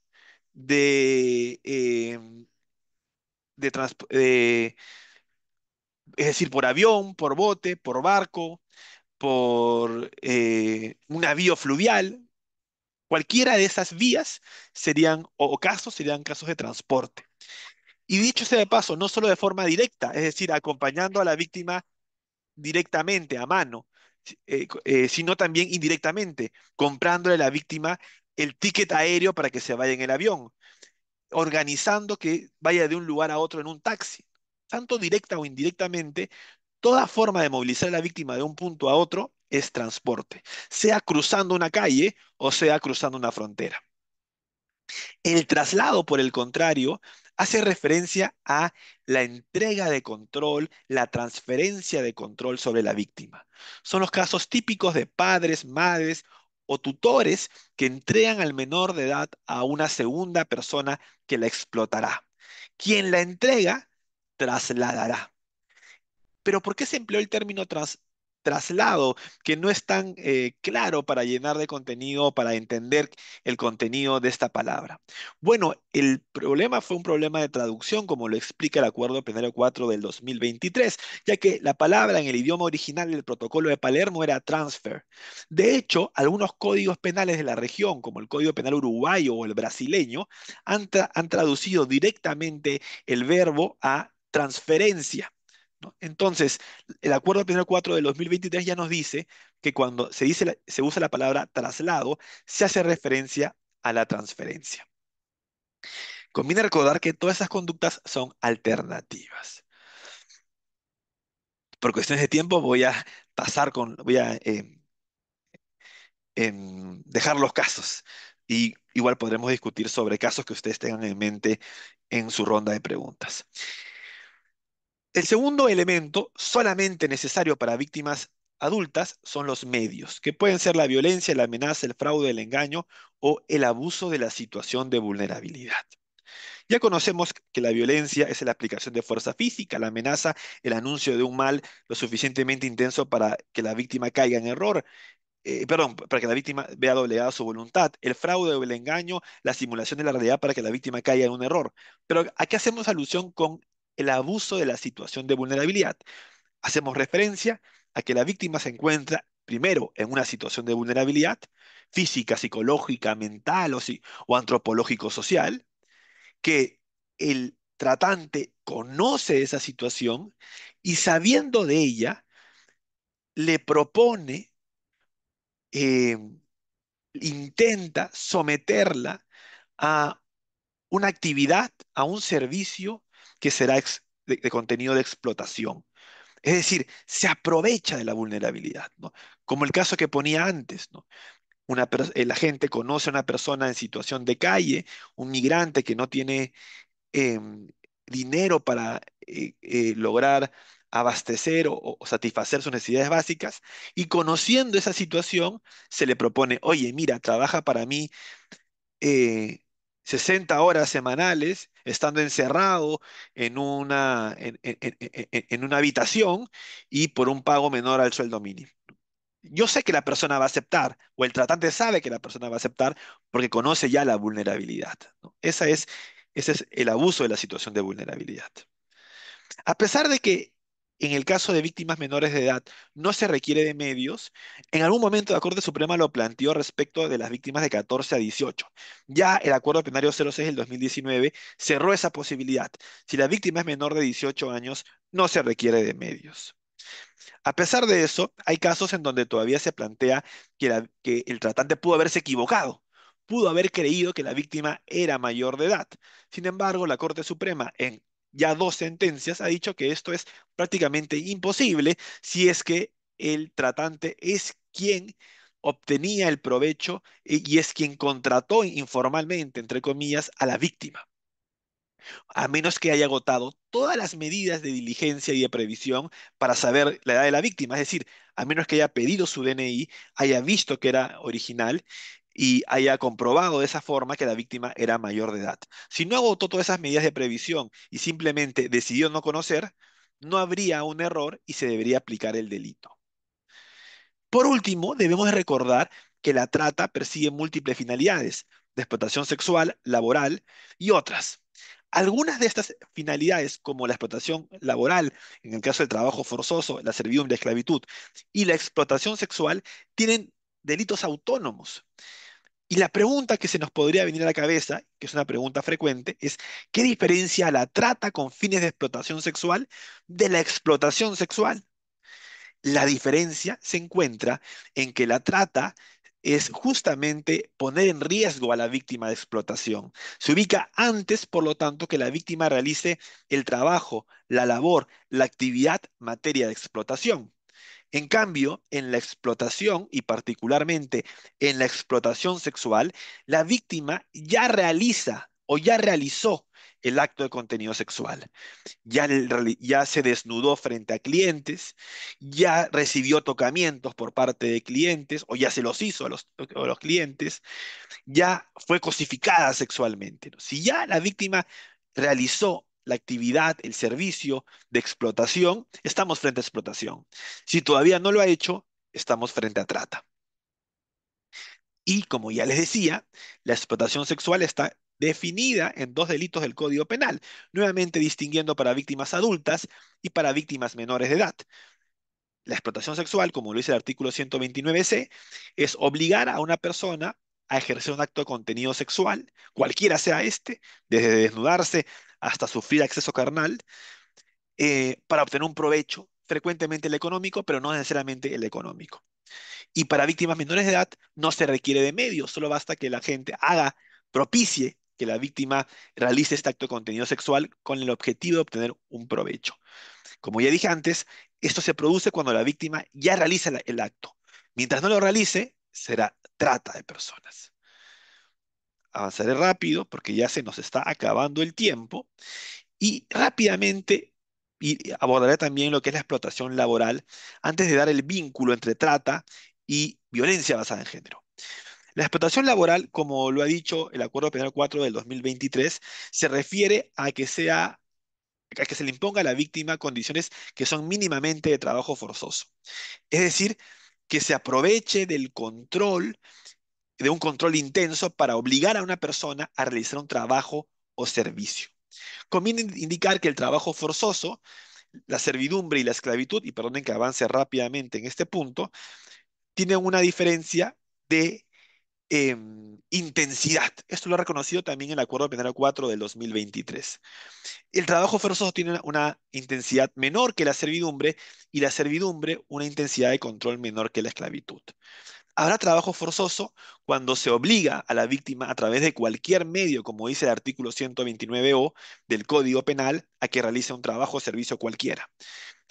de, de, trans- de- es decir, por avión, por bote, por barco, por un navío fluvial. Cualquiera de esas vías serían, o casos, serían casos de transporte. Y dicho sea de paso, no solo de forma directa, es decir, acompañando a la víctima directamente a mano, sino también indirectamente, comprándole a la víctima el ticket aéreo para que se vaya en el avión, organizando que vaya de un lugar a otro en un taxi. Tanto directa o indirectamente, toda forma de movilizar a la víctima de un punto a otro es transporte, sea cruzando una calle o sea cruzando una frontera. El traslado, por el contrario, hace referencia a la entrega de control, la transferencia de control sobre la víctima. Son los casos típicos de padres, madres o tutores que entregan al menor de edad a una segunda persona que la explotará. Quien la entrega, trasladará. Pero ¿por qué se empleó el término traslado, que no es tan claro para llenar de contenido, para entender el contenido de esta palabra? Bueno, el problema fue un problema de traducción, como lo explica el Acuerdo Plenario 4 del 2023, ya que la palabra en el idioma original del Protocolo de Palermo era transfer. De hecho, algunos códigos penales de la región, como el Código Penal uruguayo o el brasileño, han traducido directamente el verbo a transferencia. ¿No? Entonces, el Acuerdo Penal 4 del 2023 ya nos dice que cuando se usa la palabra traslado, se hace referencia a la transferencia. Conviene recordar que todas esas conductas son alternativas. Por cuestiones de tiempo voy a dejar los casos y igual podremos discutir sobre casos que ustedes tengan en mente en su ronda de preguntas. El segundo elemento, solamente necesario para víctimas adultas, son los medios, que pueden ser la violencia, la amenaza, el fraude, el engaño o el abuso de la situación de vulnerabilidad. Ya conocemos que la violencia es la aplicación de fuerza física, la amenaza, el anuncio de un mal lo suficientemente intenso para que la víctima caiga en error, perdón, para que la víctima vea doblegada su voluntad, el fraude o el engaño, la simulación de la realidad para que la víctima caiga en un error. Pero ¿a qué hacemos alusión con el abuso de la situación de vulnerabilidad? Hacemos referencia a que la víctima se encuentra primero en una situación de vulnerabilidad física, psicológica, mental o antropológico-social, que el tratante conoce esa situación y sabiendo de ella, le propone, eh, intenta someterla a una actividad, a un servicio que será de contenido de explotación. Es decir, se aprovecha de la vulnerabilidad, ¿no? Como el caso que ponía antes, ¿no? La gente conoce a una persona en situación de calle, un migrante que no tiene em, dinero para lograr abastecer o satisfacer sus necesidades básicas, y conociendo esa situación, se le propone, oye, mira, trabaja para mí eh, 60 horas semanales, estando encerrado en una habitación y por un pago menor al sueldo mínimo. Yo sé que la persona va a aceptar, o el tratante sabe que la persona va a aceptar, porque conoce ya la vulnerabilidad, ¿no? Ese es el abuso de la situación de vulnerabilidad. A pesar de que en el caso de víctimas menores de edad no se requiere de medios, en algún momento la Corte Suprema lo planteó respecto de las víctimas de 14 a 18. Ya el Acuerdo Plenario 06 del 2019 cerró esa posibilidad. Si la víctima es menor de 18 años, no se requiere de medios. A pesar de eso, hay casos en donde todavía se plantea que el tratante pudo haberse equivocado, pudo haber creído que la víctima era mayor de edad. Sin embargo, la Corte Suprema, en ya dos sentencias, ha dicho que esto es prácticamente imposible si es que el tratante es quien obtenía el provecho y es quien contrató informalmente, entre comillas, a la víctima, a menos que haya agotado todas las medidas de diligencia y de previsión para saber la edad de la víctima. Es decir, a menos que haya pedido su DNI, haya visto que era original y haya comprobado de esa forma que la víctima era mayor de edad. Si no agotó todas esas medidas de previsión y simplemente decidió no conocer, no habría un error y se debería aplicar el delito. Por último, debemos de recordar que la trata persigue múltiples finalidades: de explotación sexual, laboral y otras. Algunas de estas finalidades, como la explotación laboral, en el caso del trabajo forzoso, la servidumbre, la esclavitud, y la explotación sexual, tienen delitos autónomos. Y la pregunta que se nos podría venir a la cabeza, que es una pregunta frecuente, es: ¿qué diferencia la trata con fines de explotación sexual de la explotación sexual? La diferencia se encuentra en que la trata es justamente poner en riesgo a la víctima de explotación. Se ubica antes, por lo tanto, que la víctima realice el trabajo, la labor, la actividad materia de explotación. En cambio, en la explotación, y particularmente en la explotación sexual, la víctima ya realiza o ya realizó el acto de contenido sexual, ya se desnudó frente a clientes, ya recibió tocamientos por parte de clientes o ya se los hizo a los clientes, ya fue cosificada sexualmente, ¿no? Si ya la víctima realizó la actividad, el servicio de explotación, estamos frente a explotación. Si todavía no lo ha hecho, estamos frente a trata. Y como ya les decía, la explotación sexual está definida en dos delitos del Código Penal, nuevamente distinguiendo para víctimas adultas y para víctimas menores de edad. La explotación sexual, como lo dice el artículo 129C, es obligar a una persona a ejercer un acto de contenido sexual, cualquiera sea este, desde desnudarse hasta sufrir acceso carnal, para obtener un provecho, frecuentemente el económico, pero no necesariamente el económico. Y para víctimas menores de edad no se requiere de medios, solo basta que la gente propicie que la víctima realice este acto de contenido sexual con el objetivo de obtener un provecho. Como ya dije antes, esto se produce cuando la víctima ya realiza el acto. Mientras no lo realice, será trata de personas. Avanzaré rápido porque ya se nos está acabando el tiempo y rápidamente abordaré también lo que es la explotación laboral antes de dar el vínculo entre trata y violencia basada en género. La explotación laboral, como lo ha dicho el Acuerdo Penal 4 del 2023, se refiere a que se le imponga a la víctima condiciones que son mínimamente de trabajo forzoso. Es decir, que se aproveche del control, de un control intenso para obligar a una persona a realizar un trabajo o servicio. Conviene indicar que el trabajo forzoso, la servidumbre y la esclavitud, y perdonen que avance rápidamente en este punto, tienen una diferencia de intensidad. Esto lo ha reconocido también el Acuerdo Penal 4 del 2023. El trabajo forzoso tiene una intensidad menor que la servidumbre y la servidumbre una intensidad de control menor que la esclavitud. Habrá trabajo forzoso cuando se obliga a la víctima a través de cualquier medio, como dice el artículo 129O del Código Penal, a que realice un trabajo o servicio cualquiera.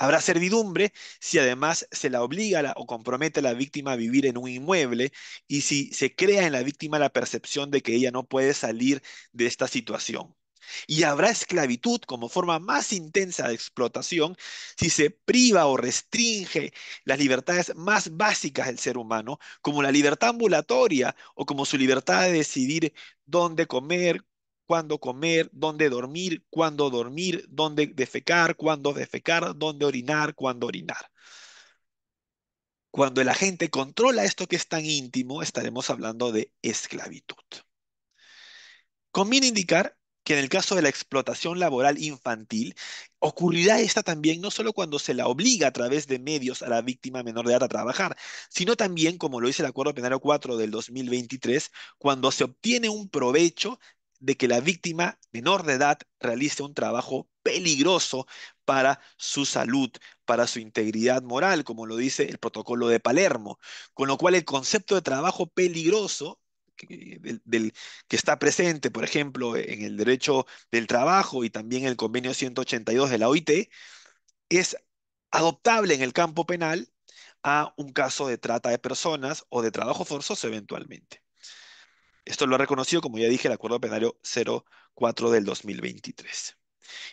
Habrá servidumbre si además se la obliga o compromete a la víctima a vivir en un inmueble y si se crea en la víctima la percepción de que ella no puede salir de esta situación. Y habrá esclavitud como forma más intensa de explotación si se priva o restringe las libertades más básicas del ser humano, como la libertad ambulatoria o como su libertad de decidir dónde comer, cuándo comer, dónde dormir, cuándo dormir, dónde defecar, cuándo defecar, dónde orinar, cuándo orinar. Cuando la gente controla esto que es tan íntimo, estaremos hablando de esclavitud. Conviene indicar que en el caso de la explotación laboral infantil, ocurrirá esta también no solo cuando se la obliga a través de medios a la víctima menor de edad a trabajar, sino también, como lo dice el Acuerdo Penario 4 del 2023, cuando se obtiene un provecho de que la víctima menor de edad realice un trabajo peligroso para su salud, para su integridad moral, como lo dice el Protocolo de Palermo. Con lo cual el concepto de trabajo peligroso que está presente, por ejemplo, en el derecho del trabajo y también en el convenio 182 de la OIT, es adoptable en el campo penal a un caso de trata de personas o de trabajo forzoso eventualmente. Esto lo ha reconocido, como ya dije, el Acuerdo Penario 04 del 2023.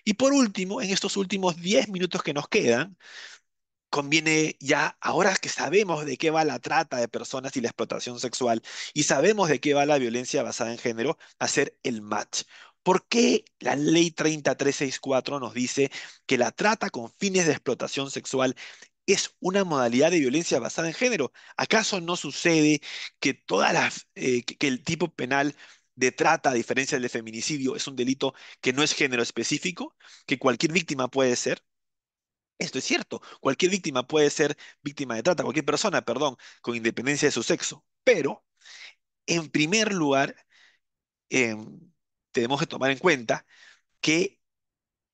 Y por último, en estos últimos 10 minutos que nos quedan, conviene ya, ahora que sabemos de qué va la trata de personas y la explotación sexual y sabemos de qué va la violencia basada en género, hacer el match. ¿Por qué la ley 30364 nos dice que la trata con fines de explotación sexual es una modalidad de violencia basada en género? ¿Acaso no sucede que que el tipo penal de trata, a diferencia del de feminicidio, es un delito que no es género específico, que cualquier víctima puede ser? Esto es cierto, cualquier víctima puede ser víctima de trata, cualquier persona, perdón, con independencia de su sexo. Pero, en primer lugar, em, tenemos que tomar en cuenta que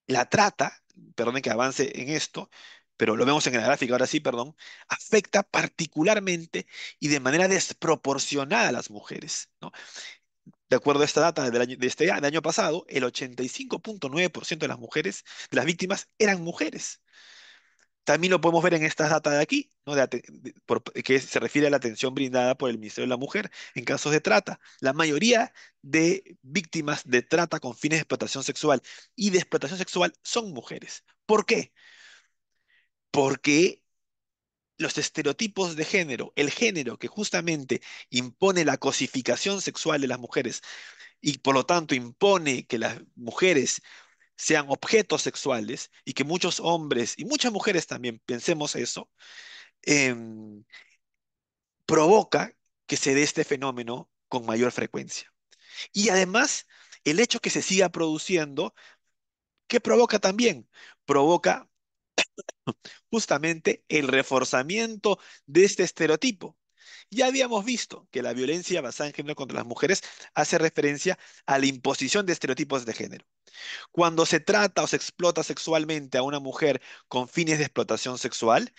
la trata, perdón que avance en esto, pero lo vemos en la gráfica ahora sí, perdón, afecta particularmente y de manera desproporcionada a las mujeres, ¿no? De acuerdo a esta data del año pasado, el 85,9% de las mujeres, de las víctimas, eran mujeres. También lo podemos ver en estas datas de aquí, ¿no? Que se refiere a la atención brindada por el Ministerio de la Mujer en casos de trata. La mayoría de víctimas de trata con fines de explotación sexual y de explotación sexual son mujeres. ¿Por qué? Porque los estereotipos de género, el género que justamente impone la cosificación sexual de las mujeres y por lo tanto impone que las mujeres sean objetos sexuales y que muchos hombres y muchas mujeres también pensemos eso, em, provoca que se dé este fenómeno con mayor frecuencia. Y además, el hecho que se siga produciendo, ¿qué provoca también? Provoca justamente el reforzamiento de este estereotipo. Ya habíamos visto que la violencia basada en género contra las mujeres hace referencia a la imposición de estereotipos de género. Cuando se trata o se explota sexualmente a una mujer con fines de explotación sexual,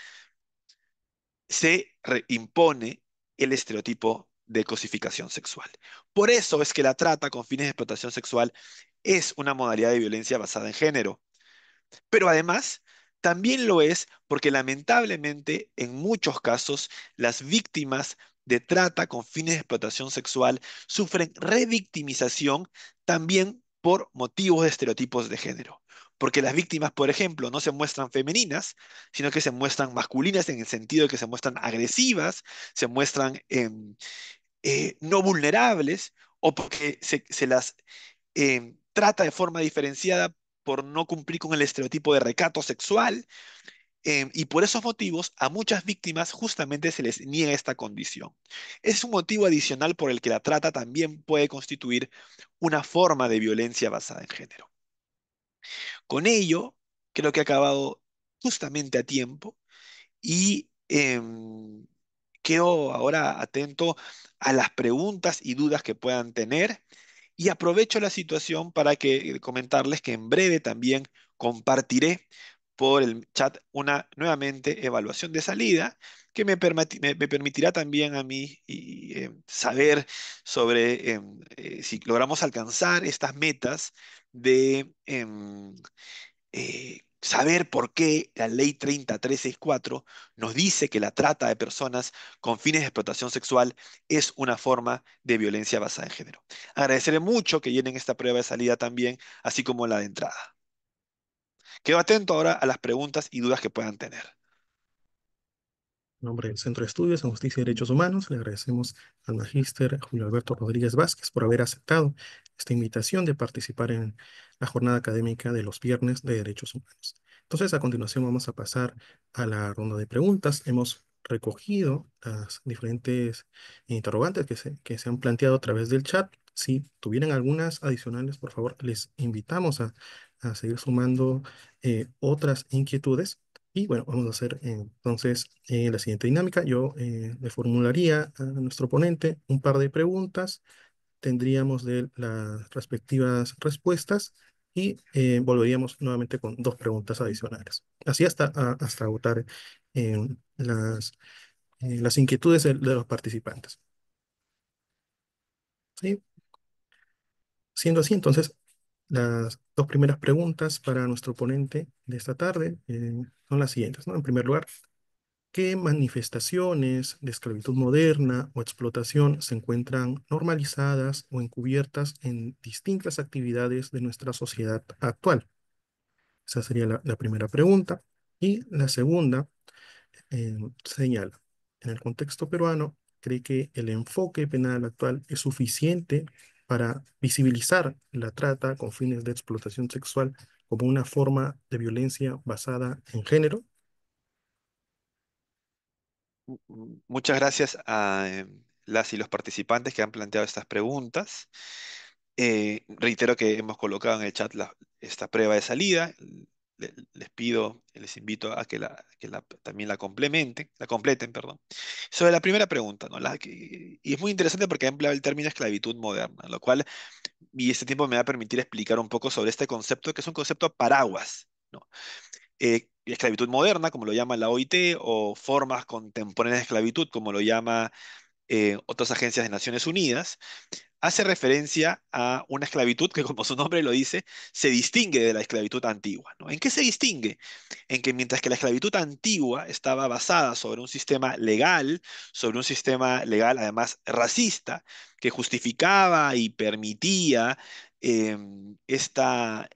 impone el estereotipo de cosificación sexual. Por eso es que la trata con fines de explotación sexual es una modalidad de violencia basada en género. Pero además, también lo es porque lamentablemente en muchos casos las víctimas de trata con fines de explotación sexual sufren revictimización también por motivos de estereotipos de género. Porque las víctimas, por ejemplo, no se muestran femeninas, sino que se muestran masculinas en el sentido de que se muestran agresivas, se muestran no vulnerables, o porque se las trata de forma diferenciada por no cumplir con el estereotipo de recato sexual, y por esos motivos a muchas víctimas justamente se les niega esta condición. Es un motivo adicional por el que la trata también puede constituir una forma de violencia basada en género. Con ello, creo que he acabado justamente a tiempo y quedo ahora atento a las preguntas y dudas que puedan tener. Y aprovecho la situación para comentarles que en breve también compartiré por el chat una nuevamente evaluación de salida que me permitirá también a mí saber sobre si logramos alcanzar estas metas de saber por qué la ley 30364 nos dice que la trata de personas con fines de explotación sexual es una forma de violencia basada en género. Agradeceré mucho que llenen esta prueba de salida también, así como la de entrada. Quedo atento ahora a las preguntas y dudas que puedan tener. En nombre del Centro de Estudios en Justicia y Derechos Humanos, le agradecemos al magíster Julio Alberto Rodríguez Vázquez por haber aceptado esta invitación de participar en la jornada académica de los viernes de Derechos Humanos. Entonces, a continuación vamos a pasar a la ronda de preguntas. Hemos recogido las diferentes interrogantes que se han planteado a través del chat. Si tuvieran algunas adicionales, por favor, les invitamos a seguir sumando otras inquietudes. Y bueno, vamos a hacer entonces la siguiente dinámica. Yo le formularía a nuestro ponente un par de preguntas, tendríamos de las respectivas respuestas y volveríamos nuevamente con dos preguntas adicionales. Así hasta agotar eh, las, las inquietudes de los participantes. ¿Sí? Siendo así, entonces, las dos primeras preguntas para nuestro ponente de esta tarde son las siguientes, ¿no? En primer lugar, ¿qué manifestaciones de esclavitud moderna o explotación se encuentran normalizadas o encubiertas en distintas actividades de nuestra sociedad actual? Esa sería la primera pregunta. Y la segunda señala, en el contexto peruano, ¿cree que el enfoque penal actual es suficiente para visibilizar la trata con fines de explotación sexual como una forma de violencia basada en género? Muchas gracias a las y los participantes que han planteado estas preguntas. Reitero que hemos colocado en el chat esta prueba de salida. Les pido, les invito a que, también la completen, perdón. Sobre la primera pregunta, ¿no? Y es muy interesante porque ha empleado el término esclavitud moderna, lo cual, y este tiempo me va a permitir explicar un poco sobre este concepto, que es un concepto paraguas, ¿no? Esclavitud moderna, como lo llama la OIT, o formas contemporáneas de esclavitud, como lo llama otras agencias de Naciones Unidas, hace referencia a una esclavitud que, como su nombre lo dice, se distingue de la esclavitud antigua, ¿no? ¿En qué se distingue? En que mientras que la esclavitud antigua estaba basada sobre un sistema legal además racista, que justificaba y permitía esta,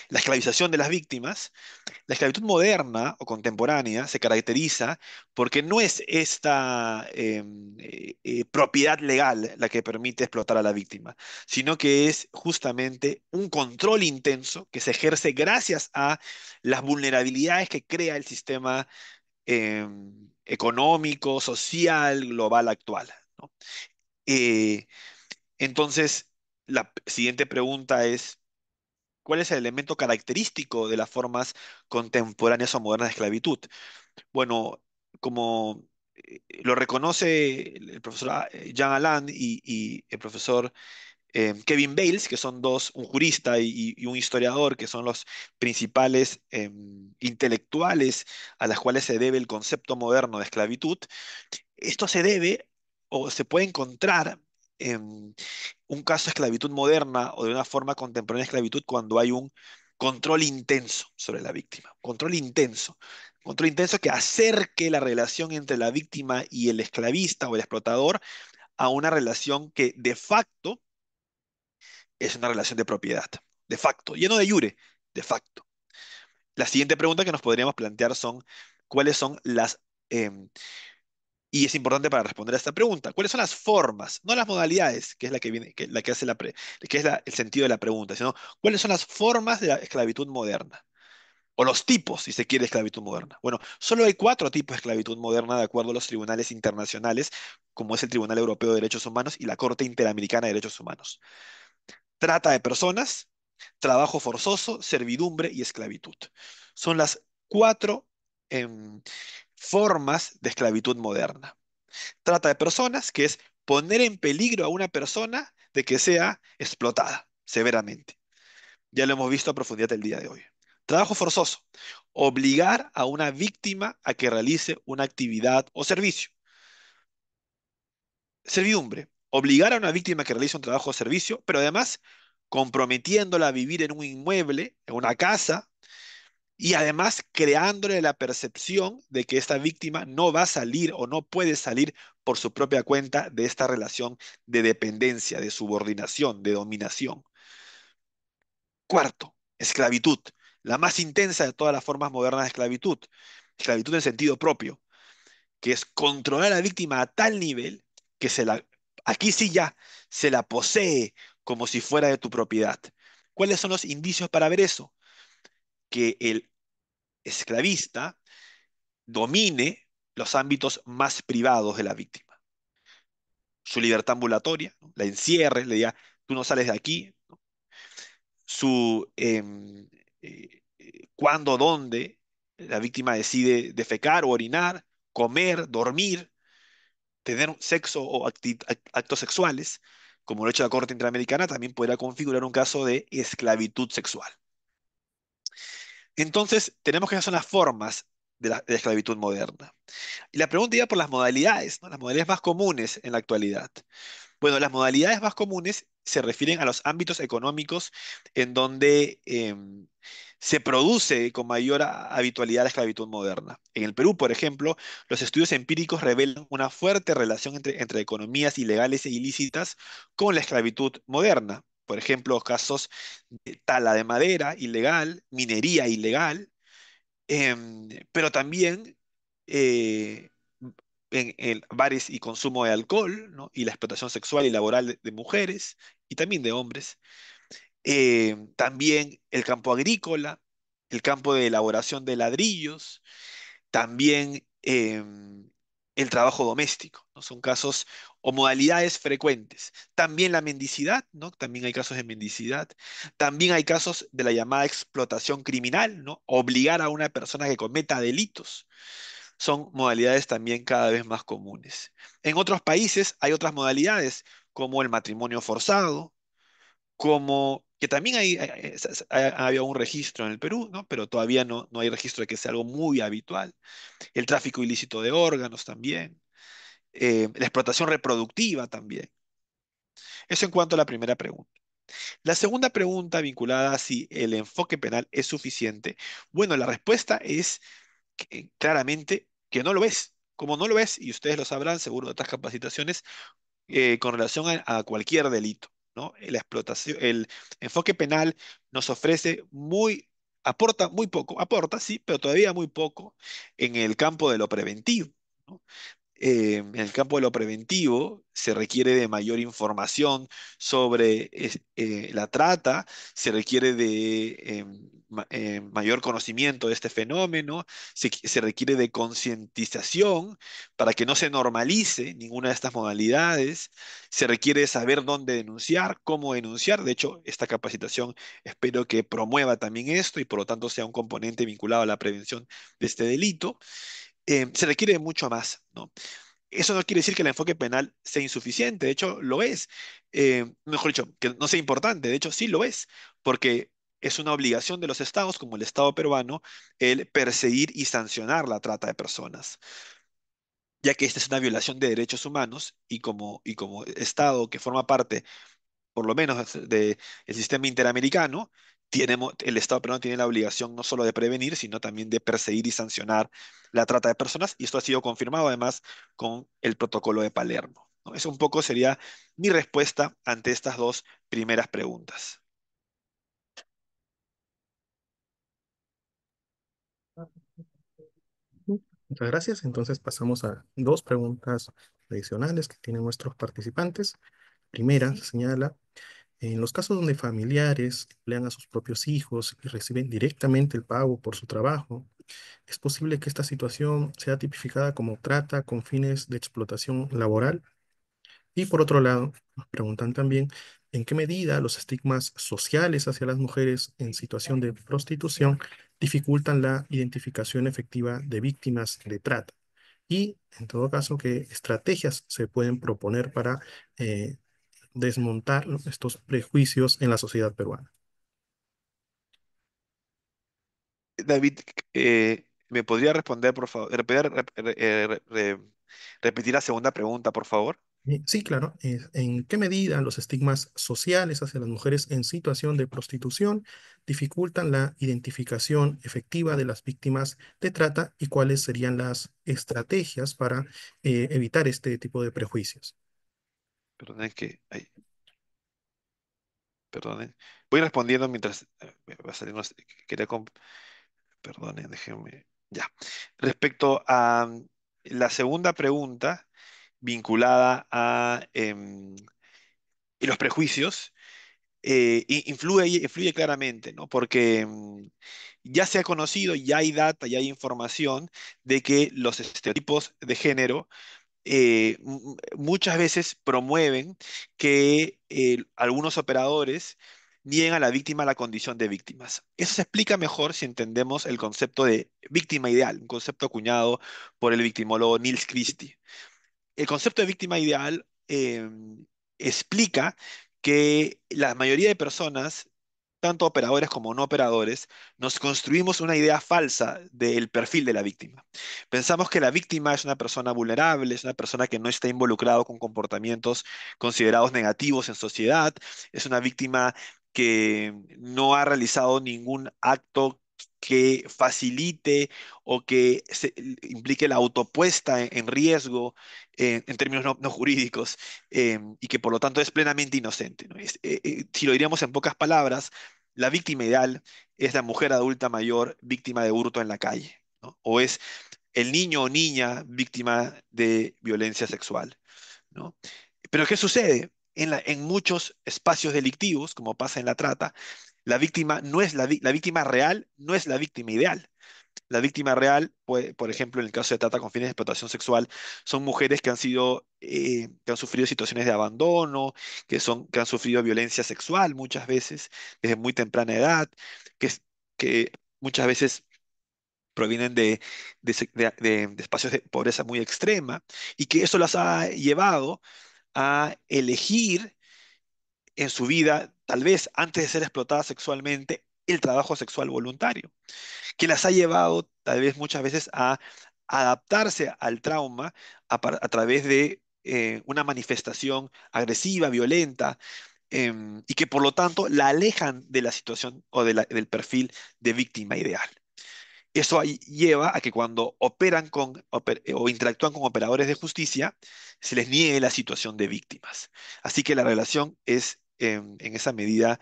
la esclavización de las víctimas. La esclavitud moderna o contemporánea se caracteriza porque no es esta propiedad legal la que permite explotar a la víctima, sino que es justamente un control intenso que se ejerce gracias a las vulnerabilidades que crea el sistema económico, social, global actual, ¿no? Eh, entonces, la siguiente pregunta es, ¿cuál es el elemento característico de las formas contemporáneas o modernas de esclavitud? Bueno, como lo reconoce el profesor Jean Alain y el profesor Kevin Bales, que son dos, un jurista y un historiador, que son los principales intelectuales a las cuales se debe el concepto moderno de esclavitud, esto se debe o se puede encontrar en un caso de esclavitud moderna o de una forma contemporánea de esclavitud cuando hay un control intenso sobre la víctima. Control intenso que acerque la relación entre la víctima y el esclavista o el explotador a una relación que de facto es una relación de propiedad. De facto, lleno de jure, de facto. La siguiente pregunta que nos podríamos plantear son, ¿cuáles son las y es importante para responder a esta pregunta. ¿Cuáles son las formas? No las modalidades, que es la que viene, la que hace que es el sentido de la pregunta, sino cuáles son las formas de la esclavitud moderna. O los tipos, si se quiere, de esclavitud moderna. Bueno, solo hay cuatro tipos de esclavitud moderna de acuerdo a los tribunales internacionales, como es el Tribunal Europeo de Derechos Humanos y la Corte Interamericana de Derechos Humanos. Trata de personas, trabajo forzoso, servidumbre y esclavitud. Son las cuatro formas de esclavitud moderna. Trata de personas, que es poner en peligro a una persona de que sea explotada severamente. Ya lo hemos visto a profundidad el día de hoy. Trabajo forzoso, obligar a una víctima a que realice una actividad o servicio. Servidumbre, obligar a una víctima a que realice un trabajo o servicio, pero además comprometiéndola a vivir en un inmueble, en una casa, y además creándole la percepción de que esta víctima no va a salir o no puede salir por su propia cuenta de esta relación de dependencia, de subordinación, de dominación. Cuarto, esclavitud, la más intensa de todas las formas modernas de esclavitud. Esclavitud en sentido propio, que es controlar a la víctima a tal nivel que aquí sí ya se la posee como si fuera de tu propiedad. ¿Cuáles son los indicios para ver eso? Que el esclavista domine los ámbitos más privados de la víctima. Su libertad ambulatoria, ¿no? La encierre, le diga, tú no sales de aquí. Su cuándo, dónde la víctima decide defecar o orinar, comer, dormir, tener sexo o actos sexuales, como lo ha hecho la Corte Interamericana, también podrá configurar un caso de esclavitud sexual. Entonces, tenemos que esas son las formas de la esclavitud moderna. Y la pregunta iba por las modalidades, ¿no? Las modalidades más comunes en la actualidad. Bueno, las modalidades más comunes se refieren a los ámbitos económicos en donde se produce con mayor habitualidad la esclavitud moderna. En el Perú, por ejemplo, los estudios empíricos revelan una fuerte relación entre economías ilegales e ilícitas con la esclavitud moderna. Por ejemplo, casos de tala de madera ilegal, minería ilegal, pero también eh, en bares y consumo de alcohol, ¿no? Y la explotación sexual y laboral de mujeres y también de hombres. También el campo agrícola, el campo de elaboración de ladrillos, también el trabajo doméstico, ¿no? Son casos o modalidades frecuentes. También la mendicidad, ¿no? También hay casos de mendicidad. También hay casos de la llamada explotación criminal, ¿no? Obligar a una persona que cometa delitos. Son modalidades también cada vez más comunes. En otros países hay otras modalidades, como el matrimonio forzado, como que también había un registro en el Perú, ¿no? Pero todavía no hay registro de que sea algo muy habitual. El tráfico ilícito de órganos también, la explotación reproductiva también. Eso en cuanto a la primera pregunta. La segunda pregunta vinculada a si el enfoque penal es suficiente, bueno, la respuesta es claramente que no lo es. Como no lo es, y ustedes lo sabrán seguro de otras capacitaciones, con relación a cualquier delito, ¿no? La explotación, el enfoque penal nos ofrece aporta muy poco, aporta, sí, pero todavía muy poco en el campo de lo preventivo, ¿no? En el campo de lo preventivo se requiere de mayor información sobre la trata, se requiere de mayor conocimiento de este fenómeno, se requiere de concientización para que no se normalice ninguna de estas modalidades, se requiere saber dónde denunciar, cómo denunciar. De hecho, esta capacitación espero que promueva también esto y por lo tanto sea un componente vinculado a la prevención de este delito. Se requiere de mucho más, ¿no? Eso no quiere decir que el enfoque penal sea insuficiente, de hecho lo es. Mejor dicho, que no sea importante, de hecho sí lo es, porque es una obligación de los estados, como el Estado peruano, el perseguir y sancionar la trata de personas, ya que esta es una violación de derechos humanos y como Estado que forma parte por lo menos del sistema interamericano, el Estado peruano tiene la obligación no solo de prevenir, sino también de perseguir y sancionar la trata de personas, y esto ha sido confirmado además con el protocolo de Palermo, ¿no? Eso un poco sería mi respuesta ante estas dos primeras preguntas. Muchas gracias. Entonces pasamos a dos preguntas adicionales que tienen nuestros participantes. Primera, se señala, en los casos donde familiares emplean a sus propios hijos y reciben directamente el pago por su trabajo, ¿es posible que esta situación sea tipificada como trata con fines de explotación laboral? Y por otro lado, nos preguntan también en qué medida los estigmas sociales hacia las mujeres en situación de prostitución dificultan la identificación efectiva de víctimas de trata. Y, en todo caso, qué estrategias se pueden proponer para eh, desmontar estos prejuicios en la sociedad peruana. David, ¿me podría responder, por favor? Repetir la segunda pregunta, por favor? Sí, claro. ¿En qué medida los estigmas sociales hacia las mujeres en situación de prostitución dificultan la identificación efectiva de las víctimas de trata y cuáles serían las estrategias para evitar este tipo de prejuicios? Perdonen perdonen. Voy respondiendo mientras me va a salir quería perdonen, déjenme. Ya. Respecto a la segunda pregunta vinculada a los prejuicios, influye claramente, ¿no? Porque ya se ha conocido, ya hay data, ya hay información de que los estereotipos de género muchas veces promueven que algunos operadores nieguen a la víctima la condición de víctimas. Eso se explica mejor si entendemos el concepto de víctima ideal, un concepto acuñado por el victimólogo Niels Christie. El concepto de víctima ideal explica que la mayoría de personas, tanto operadores como no operadores, nos construimos una idea falsa del perfil de la víctima. Pensamos que la víctima es una persona vulnerable, es una persona que no está involucrado con comportamientos considerados negativos en sociedad, es una víctima que no ha realizado ningún acto que facilite o que implique la autopuesta en riesgo en términos no jurídicos, y que por lo tanto es plenamente inocente, ¿no? Si lo diríamos en pocas palabras, la víctima ideal es la mujer adulta mayor víctima de hurto en la calle, ¿no? O es el niño o niña víctima de violencia sexual, ¿no? Pero ¿qué sucede? En muchos espacios delictivos, como pasa en la trata, la víctima no es la víctima real, no es la víctima ideal. La víctima real, por ejemplo, en el caso de trata con fines de explotación sexual, son mujeres que han sido, que han sufrido situaciones de abandono, que han sufrido violencia sexual muchas veces desde muy temprana edad, que muchas veces provienen de espacios de pobreza muy extrema y que eso las ha llevado a elegir en su vida, tal vez antes de ser explotadas sexualmente, el trabajo sexual voluntario que las ha llevado tal vez muchas veces a adaptarse al trauma a través de una manifestación agresiva, violenta, y que por lo tanto la alejan de la situación o del perfil de víctima ideal. Eso ahí lleva a que cuando o interactúan con operadores de justicia, se les niegue la situación de víctimas. Así que la relación es en esa medida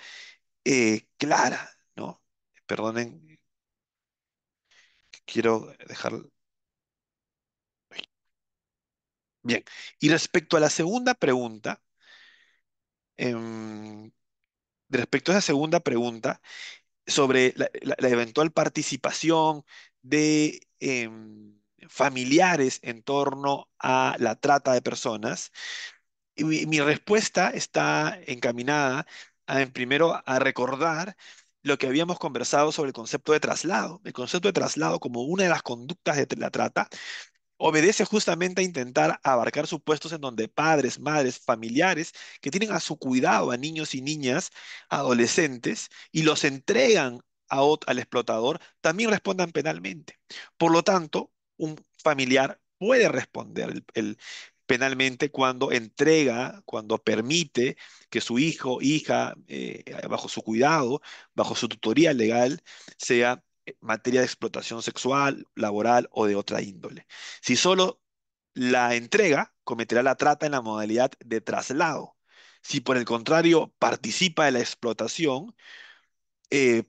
clara, ¿no? Perdonen, quiero dejar. Bien, y respecto a la segunda pregunta, em, respecto a esa segunda pregunta sobre la eventual participación de familiares en torno a la trata de personas, y mi respuesta está encaminada primero a recordar lo que habíamos conversado sobre el concepto de traslado. El concepto de traslado como una de las conductas de la trata obedece justamente a intentar abarcar supuestos en donde padres, madres, familiares que tienen a su cuidado a niños y niñas, adolescentes, y los entregan al explotador, también respondan penalmente. Por lo tanto, un familiar puede responder penalmente cuando entrega, cuando permite que su hijo, hija, bajo su cuidado, bajo su tutoría legal, sea materia de explotación sexual, laboral o de otra índole. Si solo la entrega, cometerá la trata en la modalidad de traslado. Si por el contrario participa de la explotación,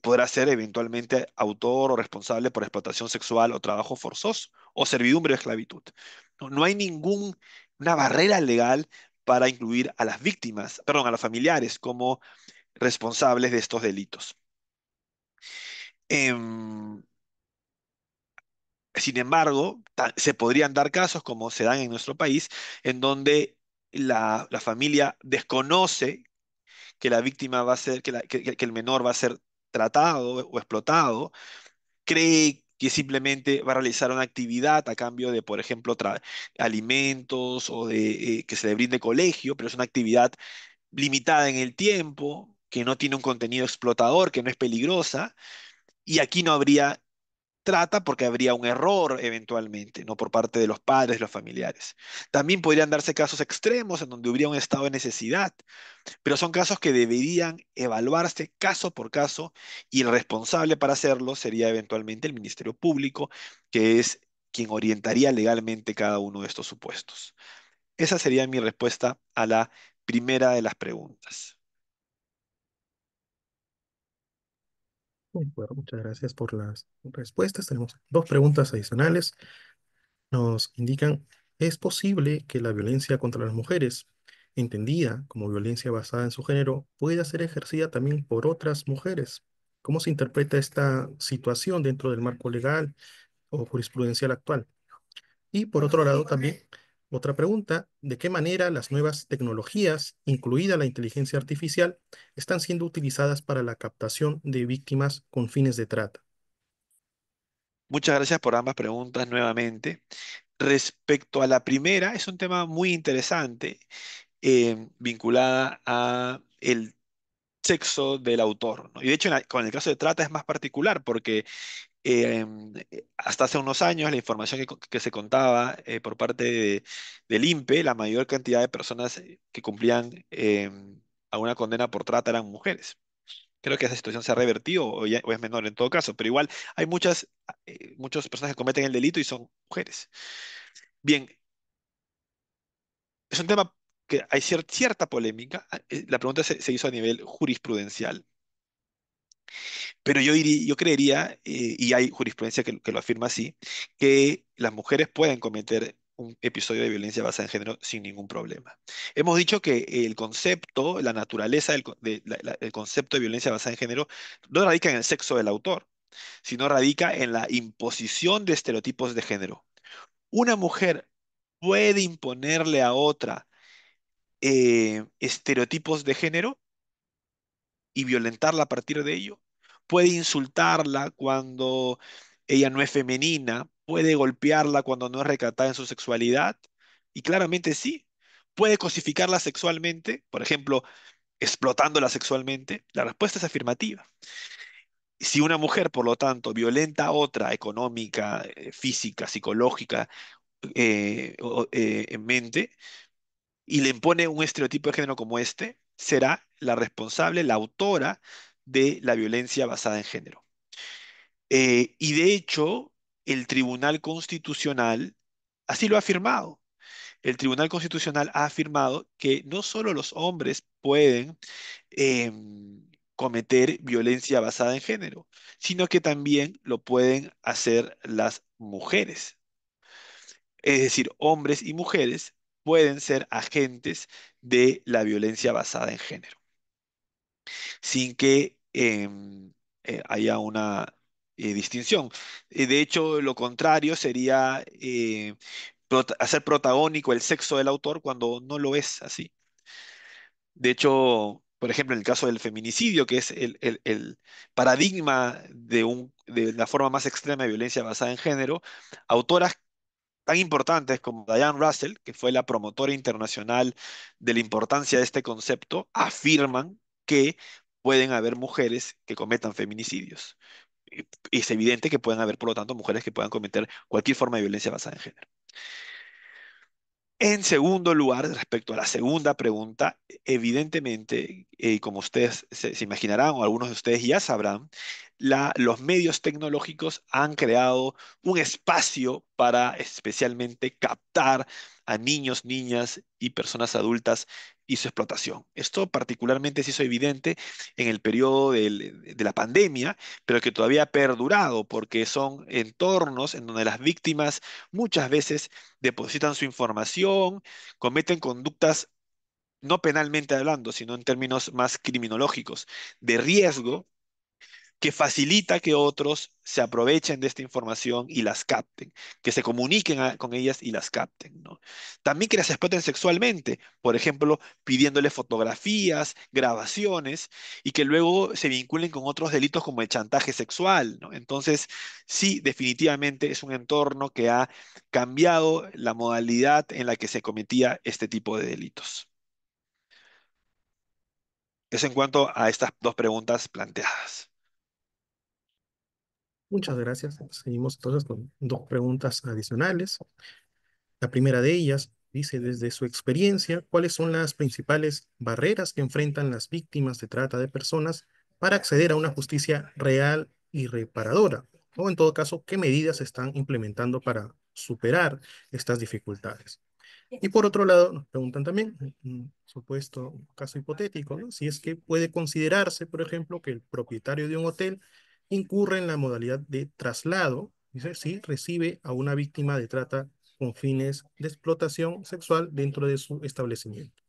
podrá ser eventualmente autor o responsable por explotación sexual o trabajo forzoso o servidumbre o esclavitud. No hay ninguna barrera legal para incluir a las víctimas, perdón, a los familiares como responsables de estos delitos. Em, Sin embargo, se podrían dar casos, como se dan en nuestro país, en donde la familia desconoce que la víctima va a ser, que el menor va a ser tratado o explotado, cree que simplemente va a realizar una actividad a cambio de, por ejemplo, alimentos o de que se le brinde colegio, pero es una actividad limitada en el tiempo, que no tiene un contenido explotador, que no es peligrosa, y aquí no habría trata porque habría un error eventualmente, no por parte de los padres, los familiares. También podrían darse casos extremos en donde hubiera un estado de necesidad, pero son casos que deberían evaluarse caso por caso y el responsable para hacerlo sería eventualmente el Ministerio Público, que es quien orientaría legalmente cada uno de estos supuestos. Esa sería mi respuesta a la primera de las preguntas. Bueno, muchas gracias por las respuestas. Tenemos dos preguntas adicionales. Nos indican, ¿es posible que la violencia contra las mujeres, entendida como violencia basada en su género, pueda ser ejercida también por otras mujeres? ¿Cómo se interpreta esta situación dentro del marco legal o jurisprudencial actual? Y por otro lado también, otra pregunta, ¿de qué manera las nuevas tecnologías, incluida la inteligencia artificial, están siendo utilizadas para la captación de víctimas con fines de trata? Muchas gracias por ambas preguntas nuevamente. Respecto a la primera, es un tema muy interesante vinculada a el sexo del autor, ¿no? Y de hecho, con el caso de trata es más particular porque hasta hace unos años la información que se contaba por parte del INPE, la mayor cantidad de personas que cumplían alguna condena por trata eran mujeres. Creo que esa situación se ha revertido o es menor en todo caso, pero igual hay muchas personas que cometen el delito y son mujeres. Bien, es un tema que hay cierta polémica. La pregunta se hizo a nivel jurisprudencial. Pero yo creería, y hay jurisprudencia que lo afirma así, que las mujeres pueden cometer un episodio de violencia basada en género sin ningún problema. Hemos dicho que el concepto, la naturaleza el concepto de violencia basada en género no radica en el sexo del autor, sino radica en la imposición de estereotipos de género. Una mujer puede imponerle a otra estereotipos de género y violentarla a partir de ello. Puede insultarla cuando ella no es femenina, puede golpearla cuando no es recatada en su sexualidad, y claramente sí. Puede cosificarla sexualmente, por ejemplo, explotándola sexualmente. La respuesta es afirmativa. Si una mujer, por lo tanto, violenta a otra económica, física, psicológica, en mente, y le impone un estereotipo de género como este, será la responsable, la autora de la violencia basada en género. Y de hecho, el Tribunal Constitucional así lo ha afirmado. El Tribunal Constitucional ha afirmado que no solo los hombres pueden cometer violencia basada en género, sino que también lo pueden hacer las mujeres. Es decir, hombres y mujeres pueden ser agentes de la violencia basada en género, sin que haya una distinción. De hecho, lo contrario sería hacer protagónico el sexo del autor cuando no lo es así. De hecho, por ejemplo, en el caso del feminicidio, que es el paradigma de la forma más extrema de violencia basada en género, autoras tan importantes como Diane Russell, que fue la promotora internacional de la importancia de este concepto, afirman que pueden haber mujeres que cometan feminicidios. Y es evidente que pueden haber, por lo tanto, mujeres que puedan cometer cualquier forma de violencia basada en género. En segundo lugar, respecto a la segunda pregunta, evidentemente, como ustedes se imaginarán o algunos de ustedes ya sabrán, los medios tecnológicos han creado un espacio para especialmente captar a niños, niñas y personas adultas y su explotación. Esto particularmente se hizo evidente en el periodo de la pandemia, pero que todavía ha perdurado porque son entornos en donde las víctimas muchas veces depositan su información, cometen conductas no penalmente hablando, sino en términos más criminológicos, de riesgo que facilita que otros se aprovechen de esta información y las capten, que se comuniquen con ellas y las capten, ¿no? También que las exploten sexualmente, por ejemplo, pidiéndole fotografías, grabaciones, y que luego se vinculen con otros delitos como el chantaje sexual, ¿no? Entonces, sí, definitivamente es un entorno que ha cambiado la modalidad en la que se cometía este tipo de delitos. Eso en cuanto a estas dos preguntas planteadas. Muchas gracias. Seguimos entonces con dos preguntas adicionales. La primera de ellas dice, desde su experiencia, ¿cuáles son las principales barreras que enfrentan las víctimas de trata de personas para acceder a una justicia real y reparadora? O en todo caso, ¿qué medidas se están implementando para superar estas dificultades? Y por otro lado, nos preguntan también, un supuesto caso hipotético, ¿no? Si es que puede considerarse, por ejemplo, que el propietario de un hotel incurre en la modalidad de traslado, dice, si recibe a una víctima de trata con fines de explotación sexual dentro de su establecimiento.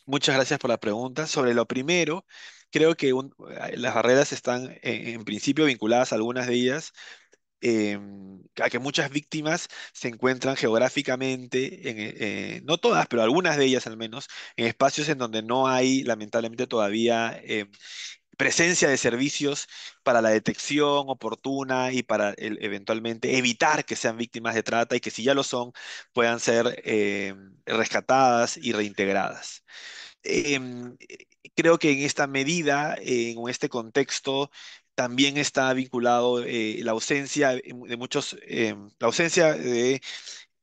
Muchas gracias por la pregunta. Sobre lo primero, creo que las barreras están en principio vinculadas a algunas de ellas a que muchas víctimas se encuentran geográficamente, no todas, pero algunas de ellas al menos, en espacios en donde no hay lamentablemente todavía presencia de servicios para la detección oportuna y para eventualmente evitar que sean víctimas de trata y que si ya lo son, puedan ser rescatadas y reintegradas. Creo que en esta medida, en este contexto, también está vinculado la ausencia de muchos, la ausencia de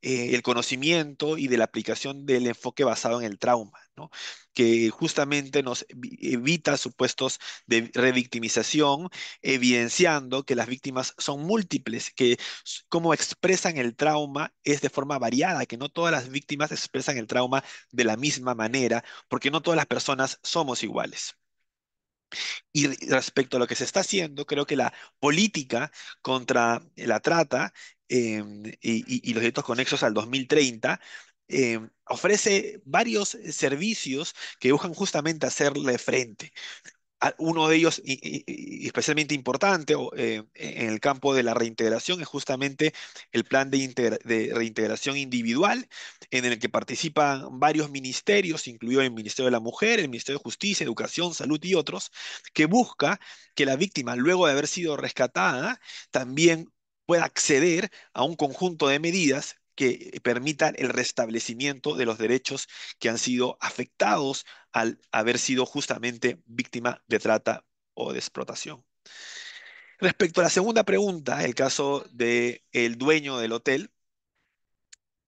el conocimiento y de la aplicación del enfoque basado en el trauma, ¿no? Que justamente nos evita supuestos de revictimización, evidenciando que las víctimas son múltiples, que cómo expresan el trauma es de forma variada, que no todas las víctimas expresan el trauma de la misma manera, porque no todas las personas somos iguales. Y respecto a lo que se está haciendo, creo que la política contra la trata y los delitos conexos al 2030 ofrece varios servicios que buscan justamente hacerle frente. Uno de ellos, y especialmente importante en el campo de la reintegración, es justamente el plan de reintegración individual, en el que participan varios ministerios, incluido el Ministerio de la Mujer, el Ministerio de Justicia, Educación, Salud y otros, que busca que la víctima, luego de haber sido rescatada, también pueda acceder a un conjunto de medidas que permitan el restablecimiento de los derechos que han sido afectados al haber sido justamente víctima de trata o de explotación. Respecto a la segunda pregunta, el caso del dueño del hotel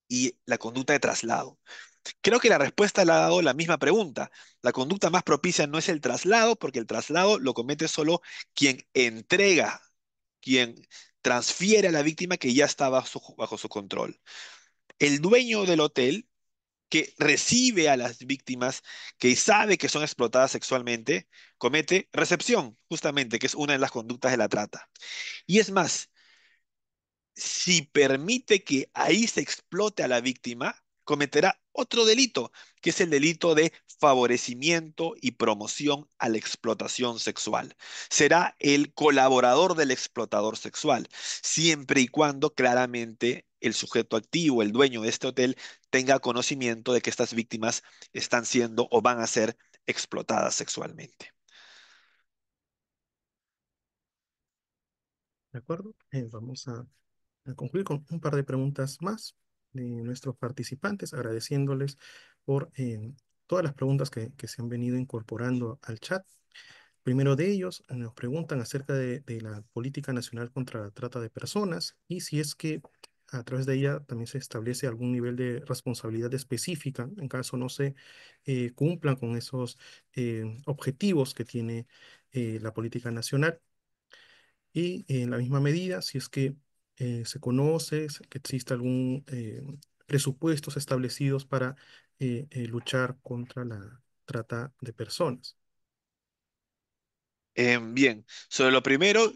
y la conducta de traslado. Creo que la respuesta la ha dado la misma pregunta. La conducta más propicia no es el traslado, porque el traslado lo comete solo quien entrega, quien transfiere a la víctima que ya está bajo su control. El dueño del hotel que recibe a las víctimas que sabe que son explotadas sexualmente, comete recepción, justamente, que es una de las conductas de la trata. Y es más, si permite que ahí se explote a la víctima, cometerá otro delito, que es el delito de favorecimiento y promoción a la explotación sexual. Será el colaborador del explotador sexual, siempre y cuando claramente el sujeto activo, el dueño de este hotel, tenga conocimiento de que estas víctimas están siendo o van a ser explotadas sexualmente. ¿De acuerdo? Vamos a concluir con un par de preguntas más de nuestros participantes, agradeciéndoles por todas las preguntas que se han venido incorporando al chat. Primero de ellos nos preguntan acerca de la política nacional contra la trata de personas y si es que a través de ella también se establece algún nivel de responsabilidad específica en caso no se cumplan con esos objetivos que tiene la política nacional. Y en la misma medida, si es que se conoce que existe algún presupuestos establecidos para luchar contra la trata de personas. Bien, sobre lo primero,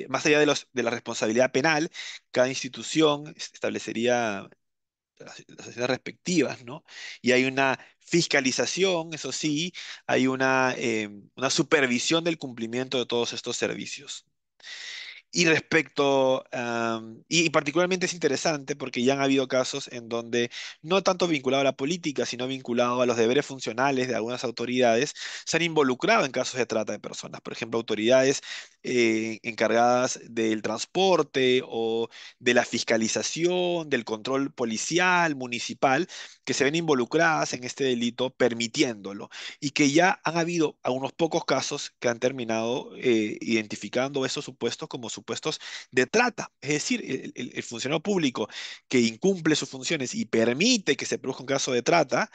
más allá de, de la responsabilidad penal, cada institución establecería las acciones respectivas, ¿no? Y hay una fiscalización, eso sí, hay una supervisión del cumplimiento de todos estos servicios. Y respecto, y particularmente es interesante porque ya han habido casos en donde no tanto vinculado a la política, sino vinculado a los deberes funcionales de algunas autoridades, se han involucrado en casos de trata de personas. Por ejemplo, autoridades encargadas del transporte o de la fiscalización, del control policial, municipal, que se ven involucradas en este delito permitiéndolo y que ya han habido a unos pocos casos que han terminado identificando esos supuestos como supuestos de trata. Es decir, el funcionario público que incumple sus funciones y permite que se produzca un caso de trata,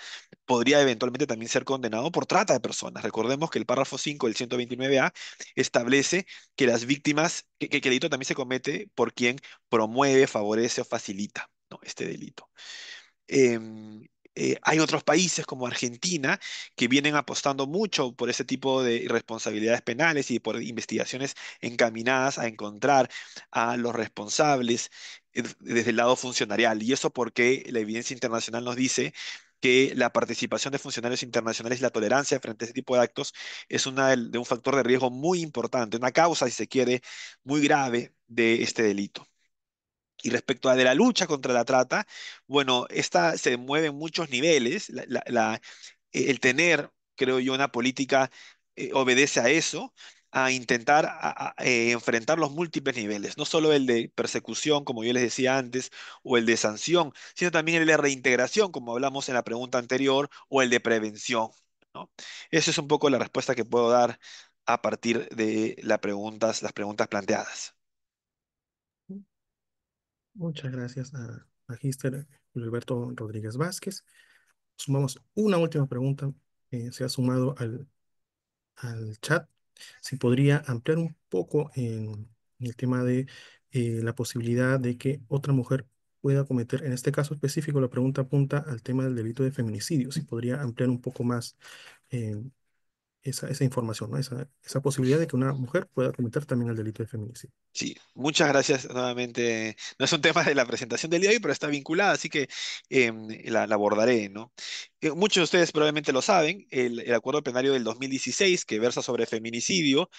podría eventualmente también ser condenado por trata de personas. Recordemos que el párrafo 5 del 129A establece que las víctimas, que el delito también se comete por quien promueve, favorece o facilita, ¿no? Este delito. Em, Hay otros países como Argentina que vienen apostando mucho por ese tipo de responsabilidades penales y por investigaciones encaminadas a encontrar a los responsables desde el lado funcionarial. Y eso porque la evidencia internacional nos dice que la participación de funcionarios internacionales y la tolerancia frente a ese tipo de actos es de un factor de riesgo muy importante, una causa, si se quiere, muy grave de este delito. Y respecto a de la lucha contra la trata, bueno, esta se mueve en muchos niveles. El tener, creo yo, una política obedece a eso, a intentar enfrentar los múltiples niveles, no solo el de persecución, como yo les decía antes, o el de sanción, sino también el de reintegración, como hablamos en la pregunta anterior, o el de prevención, ¿no? Esa es un poco la respuesta que puedo dar a partir de las preguntas planteadas. Muchas gracias a Magíster Alberto Rodríguez Vázquez. Sumamos una última pregunta que se ha sumado al chat. Si podría ampliar un poco en el tema de la posibilidad de que otra mujer pueda cometer, en este caso específico, la pregunta apunta al tema del delito de feminicidio. Si podría ampliar un poco más eh, esa información, ¿no? Esa posibilidad de que una mujer pueda cometer también el delito de feminicidio. Sí, muchas gracias nuevamente. No es un tema de la presentación del día de hoy, pero está vinculada, así que la abordaré, ¿no? Muchos de ustedes probablemente lo saben, el acuerdo plenario del 2016 que versa sobre feminicidio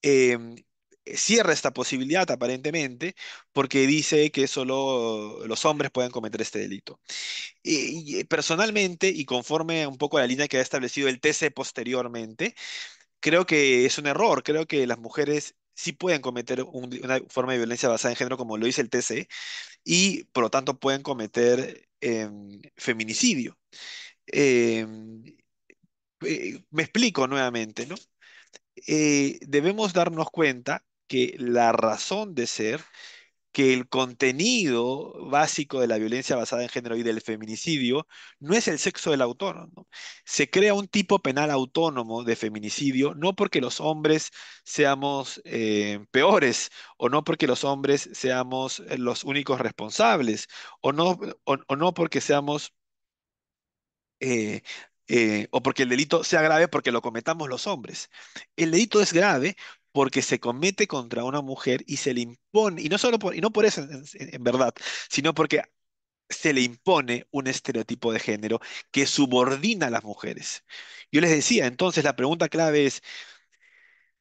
em, cierra esta posibilidad aparentemente porque dice que solo los hombres pueden cometer este delito. Personalmente, y conforme un poco a la línea que ha establecido el TC posteriormente, creo que es un error. Creo que las mujeres sí pueden cometer una forma de violencia basada en género, como lo dice el TC, y por lo tanto pueden cometer feminicidio. Em, Me explico nuevamente, ¿no? Debemos darnos cuenta que la razón de ser, que el contenido básico de la violencia basada en género y del feminicidio no es el sexo del autor, ¿no? Se crea un tipo penal autónomo de feminicidio no porque los hombres seamos peores o no porque los hombres seamos los únicos responsables o no porque seamos eh, o porque el delito sea grave porque lo cometamos los hombres. El delito es grave porque se comete contra una mujer y se le impone, y no solo y no por eso en verdad, sino porque se le impone un estereotipo de género que subordina a las mujeres. Yo les decía, entonces la pregunta clave es,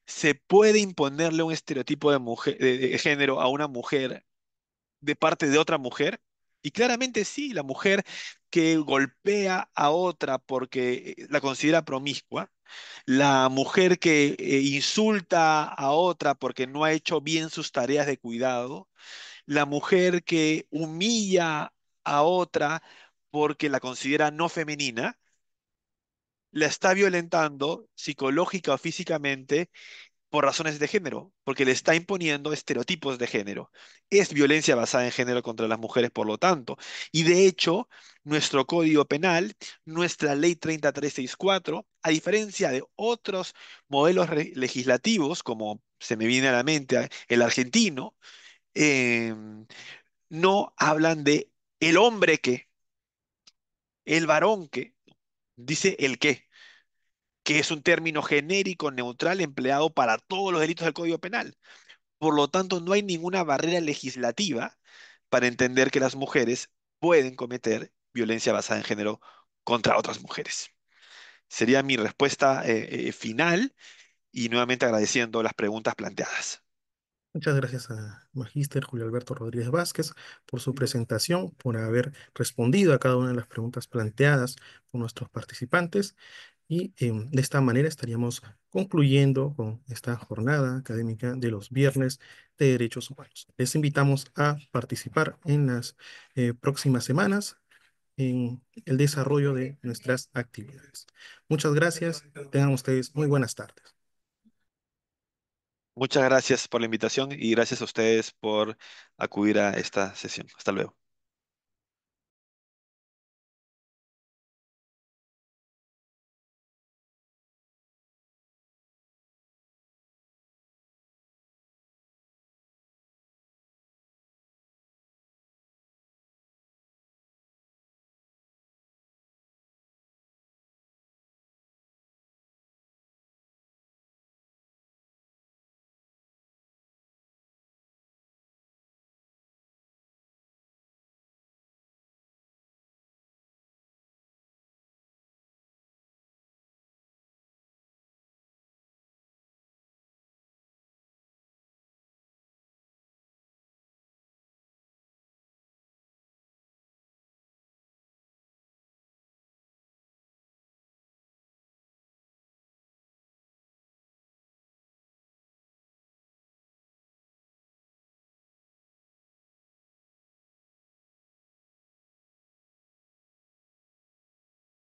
¿se puede imponerle un estereotipo de género a una mujer de parte de otra mujer? Y claramente sí, la mujer que golpea a otra porque la considera promiscua, la mujer que insulta a otra porque no ha hecho bien sus tareas de cuidado, la mujer que humilla a otra porque la considera no femenina, la está violentando psicológica o físicamente por razones de género, porque le está imponiendo estereotipos de género. Es violencia basada en género contra las mujeres, por lo tanto. Y de hecho, nuestro Código Penal, nuestra Ley 30364, a diferencia de otros modelos legislativos, como se me viene a la mente el argentino, eh, no hablan de el hombre que, el varón que, dice el qué, que es un término genérico, neutral, empleado para todos los delitos del Código Penal. Por lo tanto, no hay ninguna barrera legislativa para entender que las mujeres pueden cometer violencia basada en género contra otras mujeres. Sería mi respuesta final y nuevamente agradeciendo las preguntas planteadas. Muchas gracias a Magíster Julio Alberto Rodríguez Vázquez por su presentación, por haber respondido a cada una de las preguntas planteadas por nuestros participantes. Y de esta manera estaríamos concluyendo con esta jornada académica de los viernes de derechos humanos. Les invitamos a participar en las próximas semanas en el desarrollo de nuestras actividades. Muchas gracias. Tengan ustedes muy buenas tardes. Muchas gracias por la invitación y gracias a ustedes por acudir a esta sesión. Hasta luego.